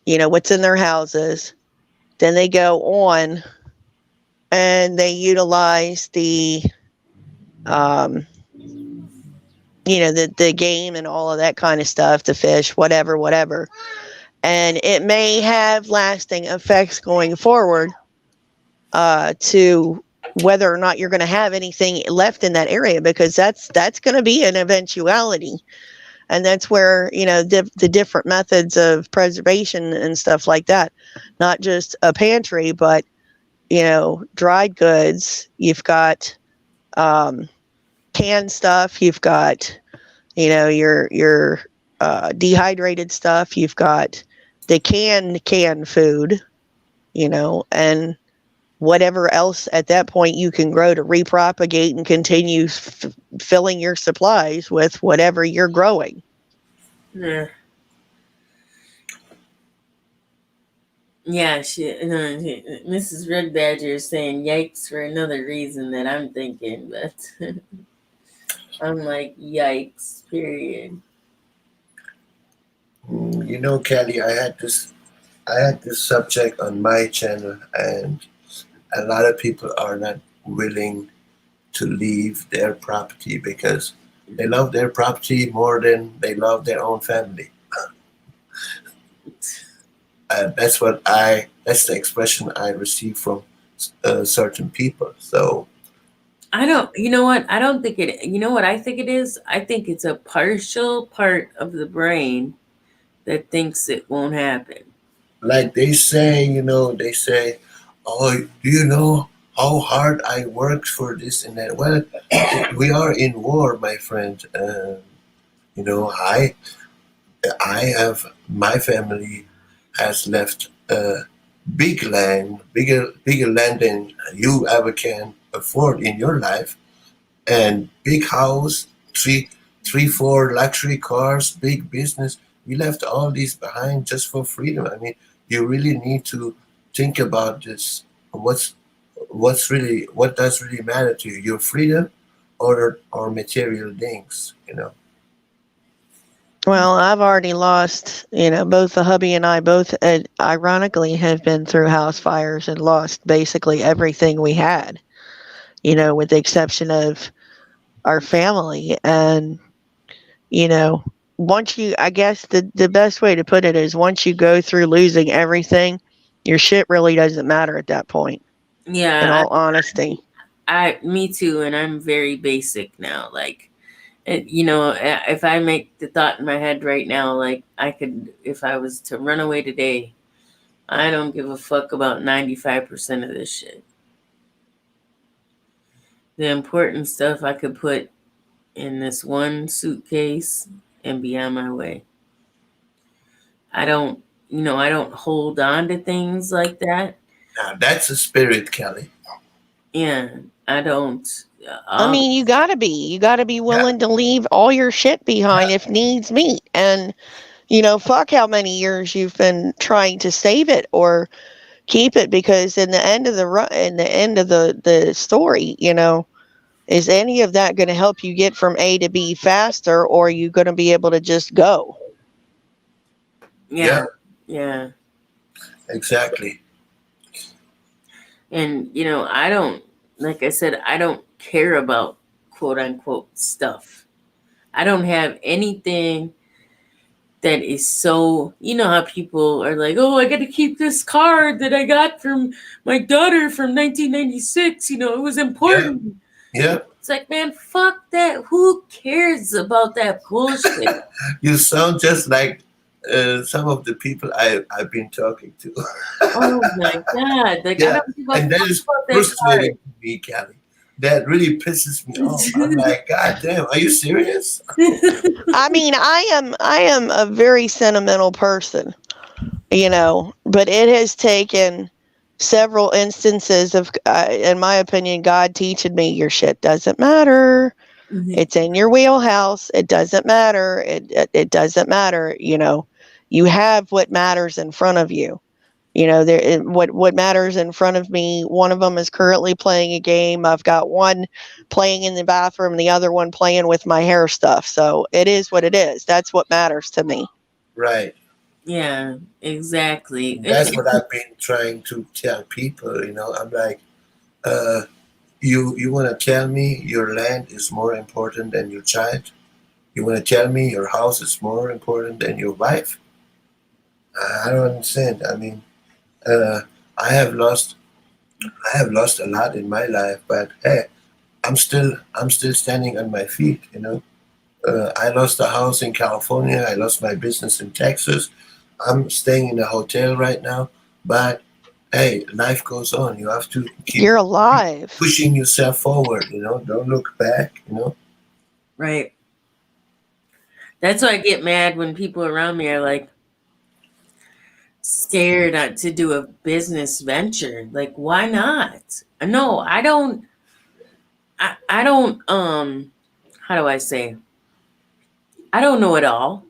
what's in their houses, then they go on and they utilize the the game and all of that kind of stuff, the fish, whatever. And it may have lasting effects going forward to whether or not you're going to have anything left in that area, because that's going to be an eventuality. And that's where, the different methods of preservation and stuff like that, not just a pantry, but, dried goods. You've got canned stuff. You've got, your dehydrated stuff. You've got the canned food, and whatever else at that point you can grow to repropagate and continue filling your supplies with whatever you're growing. Yeah. Yeah, Mrs. Red Badger is saying yikes for another reason that I'm thinking, but I'm like, yikes, period. Kelly, I had this subject on my channel, and a lot of people are not willing to leave their property because they love their property more than they love their own family. That's the expression I receive from certain people. So I don't, you know what? I don't think it, you know what I think it is? I think it's a partial part of the brain that thinks it won't happen. like they say, oh, do you know how hard I worked for this and that? Well, we are in war, my friend. I have, my family has left bigger land than you ever can afford in your life, and big house, four luxury cars, big business. We left all these behind just for freedom. I mean, you really need to think about this. What's what does really matter to you? Your freedom or material things, you know? Well, I've already lost, both the hubby and I both ironically have been through house fires and lost basically everything we had, with the exception of our family. And, you know, I guess the best way to put it is once you go through losing everything, your shit really doesn't matter at that point, in Yeah, all honesty. me too, and I'm very basic now. Like, if I make the thought in my head right now, like I could, if I was to run away today, I don't give a fuck about 95% of this shit. The important stuff I could put in this one suitcase and be on my way. I don't, I don't hold on to things like that. Now that's a spirit, Kelly. Yeah, I don't. I Um, mean, you gotta be Yeah, willing to leave all your shit behind yeah, if needs meet. And, fuck how many years you've been trying to save it or keep it, because in the end of the story, is any of that going to help you get from A to B faster, or are you going to be able to just go? yeah, yeah, yeah. exactly. And, I don't, like I said, I don't care about quote unquote stuff. I don't have anything that is so, how people are like, oh, I got to keep this card that I got from my daughter from 1996. It was Yeah, important. yeah. It's like, man, fuck that. Who cares about that bullshit? You sound just like some of the people I've been talking to. Oh my God. Like, I Yeah, don't give a and that fuck is about that frustrating to me, Kelly. That really pisses me off. I'm like, God damn, are you serious? card. I mean, I am a very sentimental person, but it has taken several instances of, in my opinion, God teaching me your shit doesn't matter. It's in your wheelhouse. It doesn't matter. It doesn't matter. You have what matters in front of you. What matters in front of me. One of them is currently playing a game. I've got one playing in the bathroom, the other one playing with my hair stuff. So it is what it is. That's what matters to me. Right. Yeah, exactly. That's what I've been trying to tell people. I'm like, uh, you want to tell me your land is more important than your child? You want to tell me your house is more important than your wife? I don't understand. I mean, uh, I have lost I have lost a lot in my life, but hey, I'm still standing on my feet. I lost a house in California. I lost my business in Texas. I'm staying in a hotel right now, but hey, life goes on. You have to keep You're alive. pushing yourself forward. Don't look back. Right. That's why I get mad when people around me are like scared to do a business venture. Like, why not? No, I don't. I don't. How do I say? I don't know it all.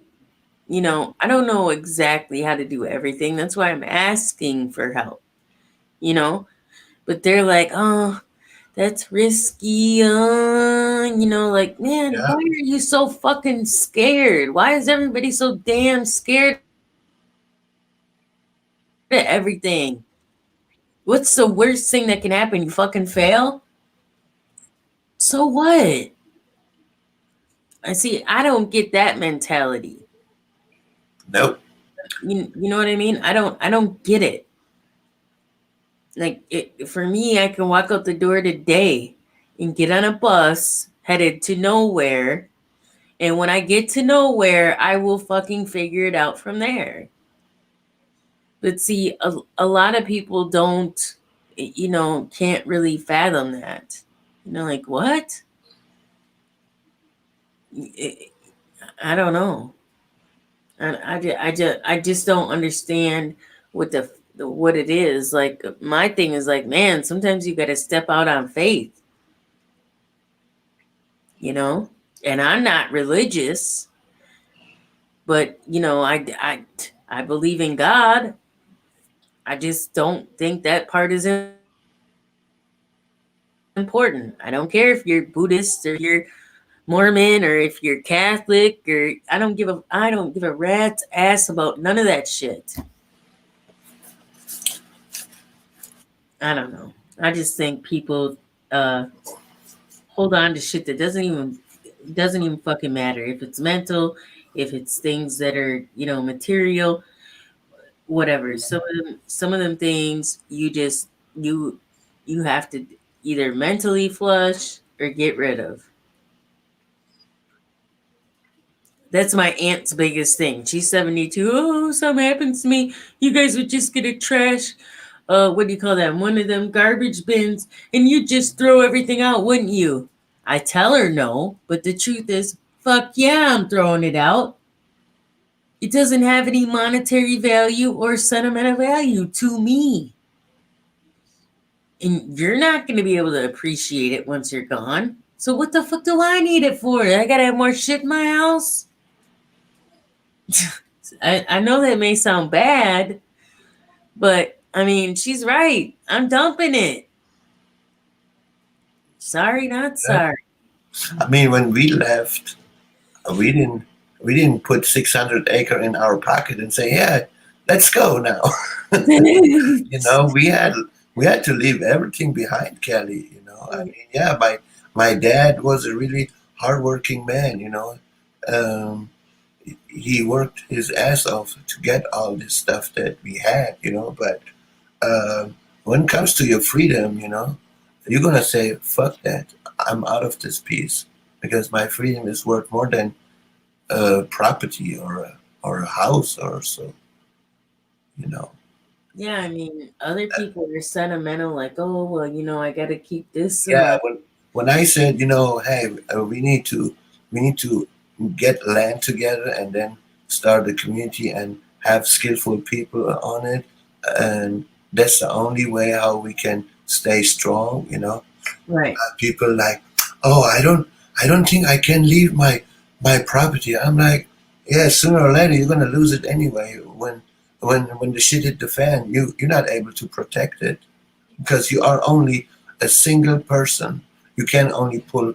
I don't know exactly how to do everything. That's why I'm asking for help. You know, but they're like, oh, that's risky. Like, man, why Yeah, are you so fucking scared? Why is everybody so damn scared of everything? What's the worst thing that can happen? You fucking fail? So what? I see. I don't get that mentality. nope. You know what I mean? I don't get it. Like for me, I can walk out the door today and get on a bus headed to nowhere, and when I get to nowhere, I will fucking figure it out from there. But see, a lot of people don't, can't really fathom that. Like what? I I don't know. I just don't understand what the what it is. Like my thing is like, man, sometimes you got to step out on faith, you know. And I'm not religious, but you know, I believe in God. I just don't think that part is important. I don't care if you're Buddhist or you're Mormon or if you're Catholic or I don't give a rat's ass about none of that shit. I don't know. I just think people uh hold on to shit that doesn't even fucking matter. If it's mental, if it's things that are, you know, material, whatever. Some of them things you you have to either mentally flush or get rid of. That's my aunt's biggest thing. She's 72. Oh, something happens to me. You guys would just get a trash, what do you call that? One of them garbage bins, and you just throw everything out, wouldn't you? I tell her no, but the truth is, fuck yeah, I'm throwing it out. It doesn't have any monetary value or sentimental value to me. And you're not going to be able to appreciate it once you're gone. So what the fuck do I need it for? I gotta have more shit in my house? I know that may sound bad, but I mean, she's right. I'm dumping it. Sorry, not Yeah. sorry. I mean, when we left, we didn't put 600 acre in our pocket and say, yeah, let's go now. You know, we had to leave everything behind, Kelly. You know, I mean, yeah, my dad was a really hardworking man. You know, um, he worked his ass off to get all this stuff that we had. You know, but when it comes to your freedom, you know, you're gonna say, fuck that. I'm out of this piece because my freedom is worth more than property or a house or so. You know. Yeah, I mean, other people are sentimental, like, oh, well, you know, I got to keep this Yeah, amount. when I said, you know, hey, we need to get land together and then start a community and have skillful people on it, and that's the only way how we can stay strong. You know, Right. people like, oh, I don't think I can leave my property. I'm like, yeah, sooner or later you're gonna lose it anyway. When the shit hit the fan, you're not able to protect it because you are only a single person. You can only pull.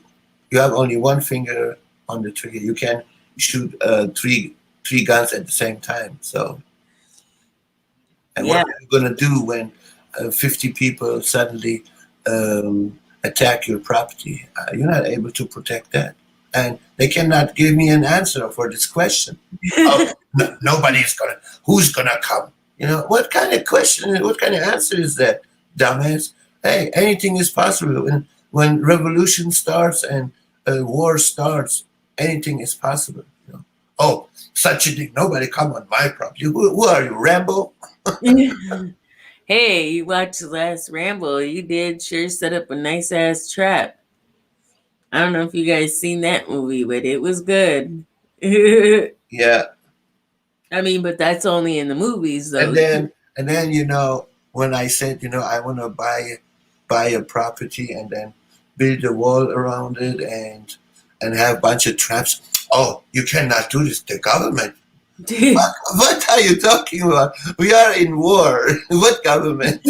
You have only one finger on the trigger. You can shoot three guns at the same time. So, and what Yeah. are you gonna do when 50 people suddenly attack your property? You're not able to protect that, and they cannot give me an answer for this question. Oh, no, nobody's gonna. Who's gonna come? You know what kind of question? What kind of answer is that, dumbass? Hey, anything is possible. When revolution starts and war starts, anything is possible. You know? Oh, such a thing. Nobody come on my property. Who are you, Rambo? Hey, you watched the last Rambo. You did sure set up a nice ass trap. I don't know if you guys seen that movie, but it was good. Yeah, I mean, but that's only in the movies, and though. then you know when I said, you know, I want to buy a property and then build a wall around it and have a bunch of traps. Oh, you cannot do this. The government. What are you talking about? We are in war. What government?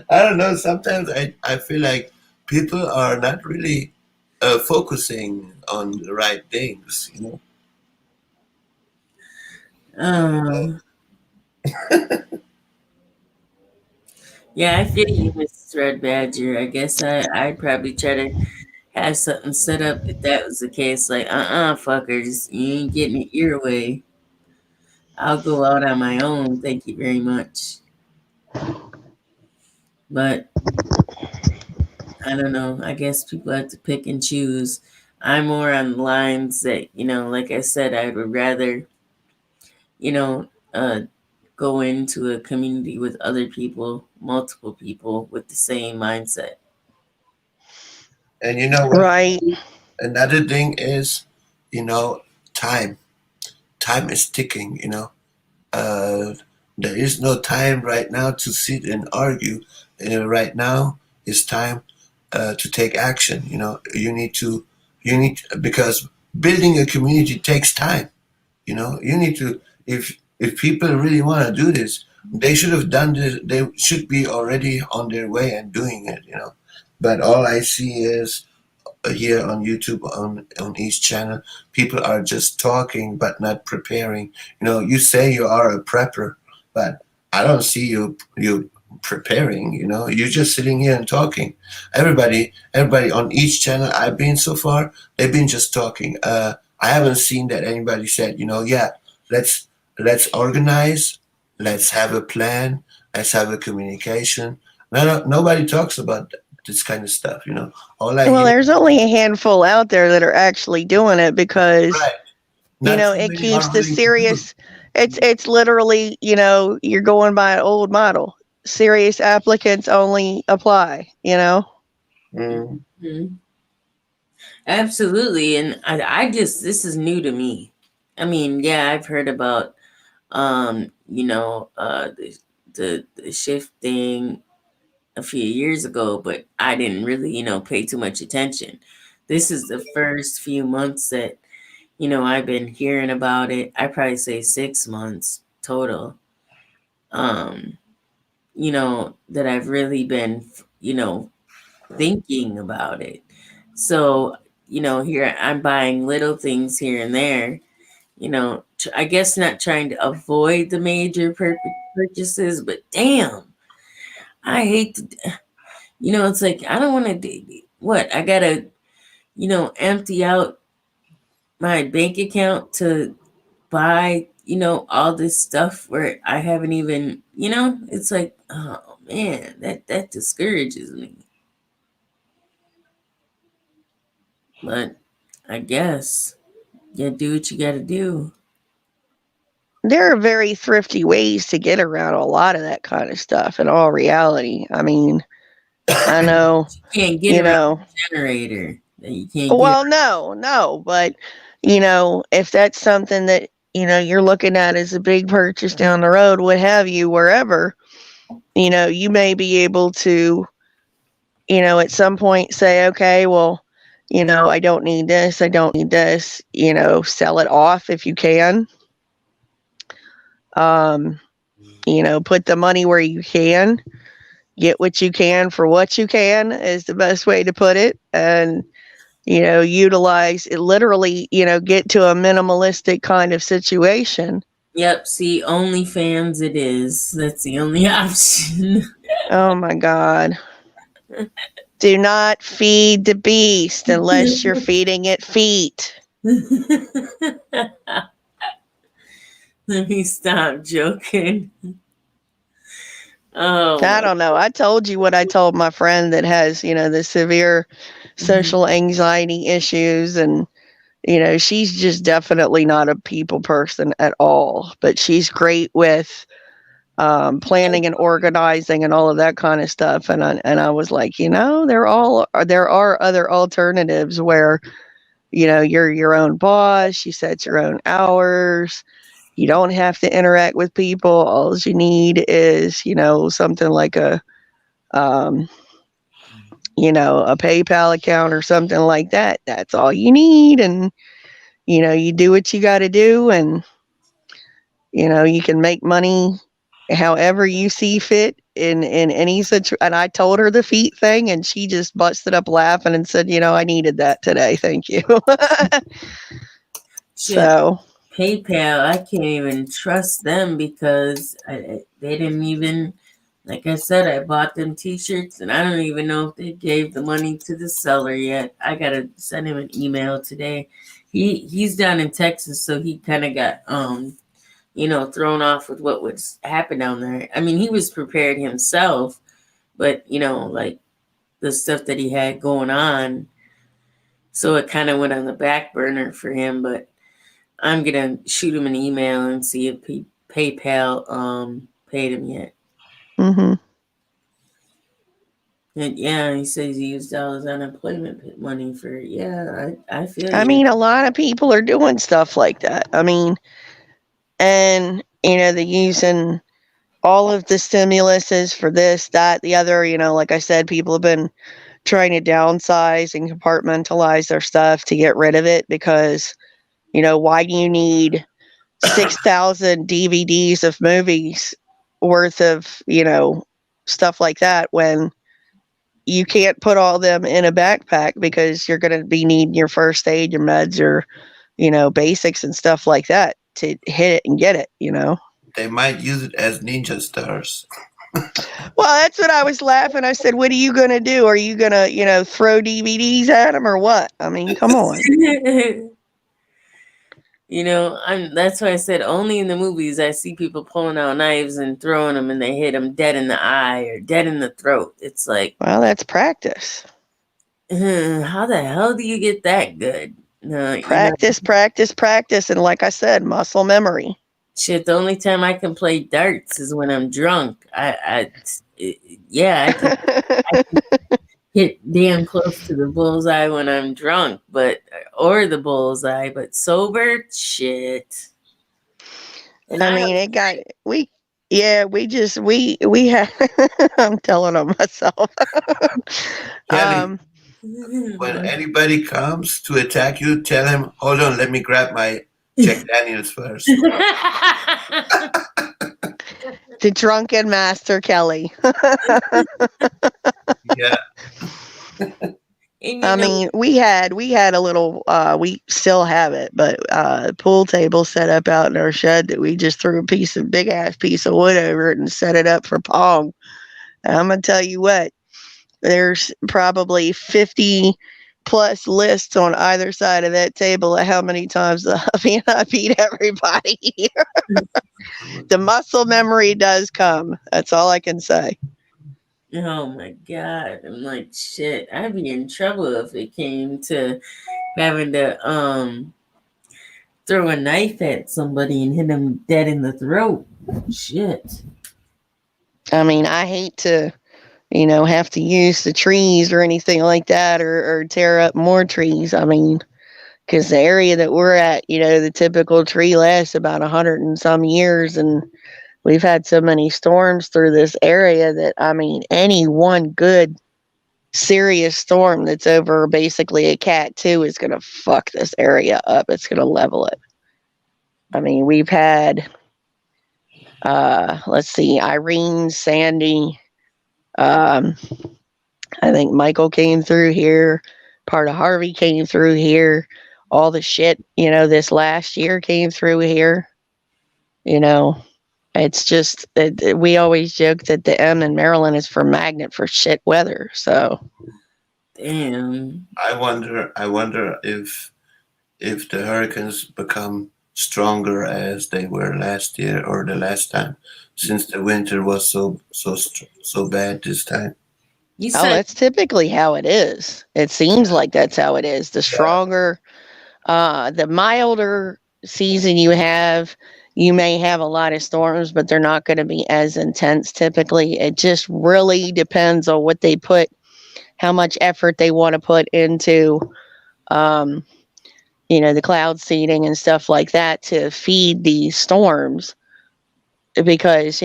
I don't know. Sometimes I feel like people are not really focusing on the right things, you know? um, yeah, I feel you, Mrs. Red Badger. I guess I'd probably try to have something set up if that was the case. Like, fuckers, you ain't getting it your way. I'll go out on my own. Thank you very much. But I don't know. I guess people have to pick and choose. I'm more on the lines that, you know, like I said, I would rather, you know, go into a community with other people, multiple people with the same mindset. And you know what? Right. Another thing is, you know, time. Time is ticking, you know. There is no time right now to sit and argue. Right now is time to take action. Because building a community takes time. You need to, if people really want to do this, they should have done this. They should be already on their way and doing it. But all I see is here on YouTube, on each channel, people are just talking but not preparing. You say you are a prepper, but I don't see you preparing. You're just sitting here and talking. Everybody on each channel I've been so far, they've been just talking. I haven't seen that anybody said, yeah, let's organize, let's have a plan, let's have a communication. Nobody talks about this kind of stuff. All I Well, hear. there's only a handful out there that are actually doing it because Right. Not too it many keeps are the willing to do serious. It's literally, you're going by an old model. Serious applicants only apply. it. Mm. Mhm. Absolutely. And I just, this is new to me. I mean, yeah, I've heard about, the shift thing a few years ago, but I didn't really, pay too much attention. This is the first few months that, I've been hearing about it. I probably say 6 months total. Um, that I've really been, thinking about it. So, here I'm buying little things here and there, I guess not trying to avoid the major purchases, but damn, I hate to, it's like, I don't want to do what I gotta, empty out my bank account to buy, all this stuff where I haven't even, it's like, oh man, that discourages me. But I guess you do what you gotta do. There are very thrifty ways to get around a lot of that kind of stuff. In all reality, I mean, I know, You can't get you around know. the generator. You can't get Well, no, but if that's something that you're looking at as a big purchase down the road, what have you, wherever, you may be able to, at some point say, okay, well, I don't need this, sell it off if you can. Put the money where you can, get what you can for what you can is the best way to put it. And utilize it literally, get to a minimalistic kind of situation. Yep, see, OnlyFans it is. That's the only option. Oh my God. Do not feed the beast unless you're feeding it feet. Let me stop joking. Oh I my. don't know. I told you what I told my friend that has, the severe social anxiety issues. And, she's just definitely not a people person at all. But she's great with planning and organizing and all of that kind of stuff. And I was like, there are other alternatives where, you're your own boss, you set your own hours, you don't have to interact with people. All you need is, something like um, a PayPal account or something like that. That's all you need. And, you do what you got to do. And, you can make money however you see fit in any situation. And I told her the feet thing, and she just busted up laughing and said, I needed that today. Thank you. Shit, So, PayPal, I can't even trust them because they didn't even, like I said, I bought them t-shirts and I don't even know if they gave the money to the seller yet. I gotta send him an email today. He's down in Texas, so he kind of got thrown off with what was happening down there. I mean, he was prepared himself, but like the stuff that he had going on, so it kind of went on the back burner for him. But I'm gonna shoot him an email and see if PayPal paid him yet. hmm And yeah, he says he used all his unemployment money for. Yeah, I feel I you. mean, a lot of people are doing stuff like that. I mean, and, they're using all of the stimulus is for this, that, the other. Like I said, people have been trying to downsize and compartmentalize their stuff to get rid of it because, why do you need 6,000 DVDs of movies worth of, stuff like that when you can't put all them in a backpack because you're going to be needing your first aid, your meds, your, basics and stuff like that to hit it and get it. They might use it as ninja stars. Well, that's what I was laughing. I said, what are you going to do? Are you going to, throw DVDs at them or what? I mean, come on. That's why I said only in the movies I see people pulling out knives and throwing them and they hit them dead in the eye or dead in the throat. It's like, Well, that's practice. how the hell do you get that good? Practice, practice, practice. And like I said, muscle memory. Shit, the only time I can play darts is when I'm drunk. I can hit damn close to the bullseye when I'm drunk, or the bullseye, but sober, shit. And I mean, it got we have. I'm telling on myself. Kelly, when anybody comes to attack you, tell him, hold on, let me grab my Jack Daniels first. The drunken master Kelly. Yeah. I mean, we had a little, we still have it, but pool table set up out in our shed that we just threw a big ass piece of wood over it and set it up for Pong. And I'm gonna tell you what, there's probably 50 plus lists on either side of that table of how many times I beat everybody. The muscle memory does come. That's all I can say. Oh my God. I'm like, shit, I'd be in trouble if it came to having to throw a knife at somebody and hit them dead in the throat. Shit. I mean, I hate to, have to use the trees or anything like that or tear up more trees. I mean, because the area that we're at, the typical tree lasts about 100 and some years. And we've had so many storms through this area that, I mean, any one good serious storm that's over basically a cat 2 is going to fuck this area up. It's going to level it. I mean, we've had, let's see, Irene, Sandy, I think Michael came through here. Part of Harvey came through here. All the shit, this last year came through here. It's just that we always joke that the M in Maryland is for magnet for shit weather. So, damn. I wonder if the hurricanes become stronger as they were last year or the last time, since the winter was so bad this time. That's typically how it is. It seems like that's how it is. The stronger, the milder season you have, you may have a lot of storms, but they're not going to be as intense typically. It just really depends on what they put, how much effort they want to put into, the cloud seeding and stuff like that to feed these storms. Because,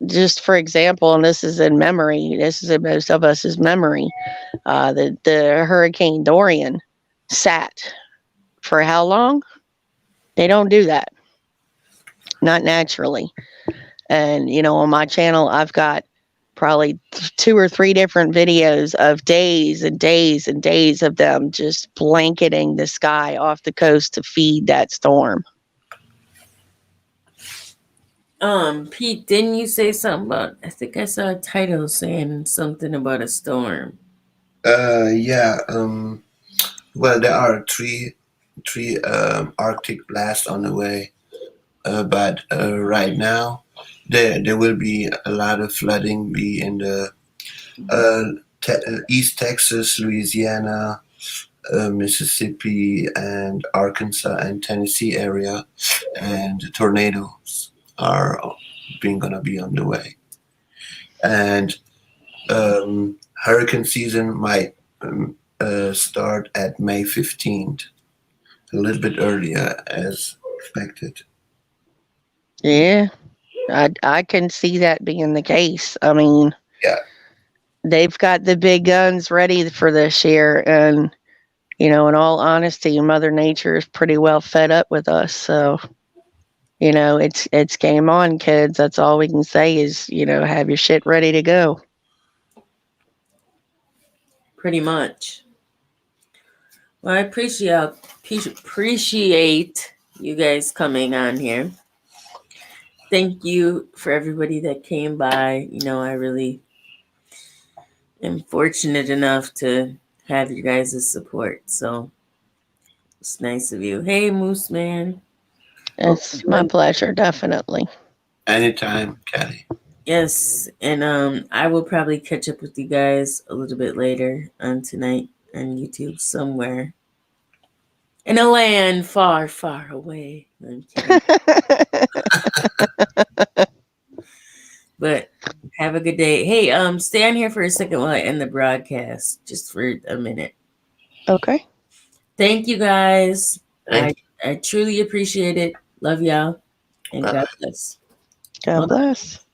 just for example, and this is in memory, this is in most of us' memory, the Hurricane Dorian sat for how long? They don't do that. Not naturally. And, on my channel, I've got probably 2 or 3 different videos of days and days and days of them just blanketing the sky off the coast to feed that storm. Pete, didn't you say something about, I think I saw a title saying something about a storm. Yeah. Well, there are three Arctic blasts on the way, but right now there will be a lot of flooding be in the East Texas, Louisiana, Mississippi, and Arkansas and Tennessee area, and tornadoes are gonna be on the way, and hurricane season might start at May 15th, a little bit earlier as expected. Yeah. I can see that being the case. I mean, Yeah. they've got the big guns ready for this year, and in all honesty, Mother Nature is pretty well fed up with us. So, it's game on, kids. That's all we can say is, have your shit ready to go. Pretty much. Well, I appreciate you guys coming on here. Thank you for everybody that came by. I really am fortunate enough to have you guys' support. So it's nice of you. Hey, Moose Man. It's my pleasure, definitely. Anytime, Kelly. Yes, and I will probably catch up with you guys a little bit later on tonight on YouTube somewhere in a land far, far away. I'm kidding. But have a good day. Hey, stay on here for a second while I end the broadcast, just for a minute. Okay. Thank you guys. Thank I truly appreciate it. Love y'all. And Bye. God bless. God bless.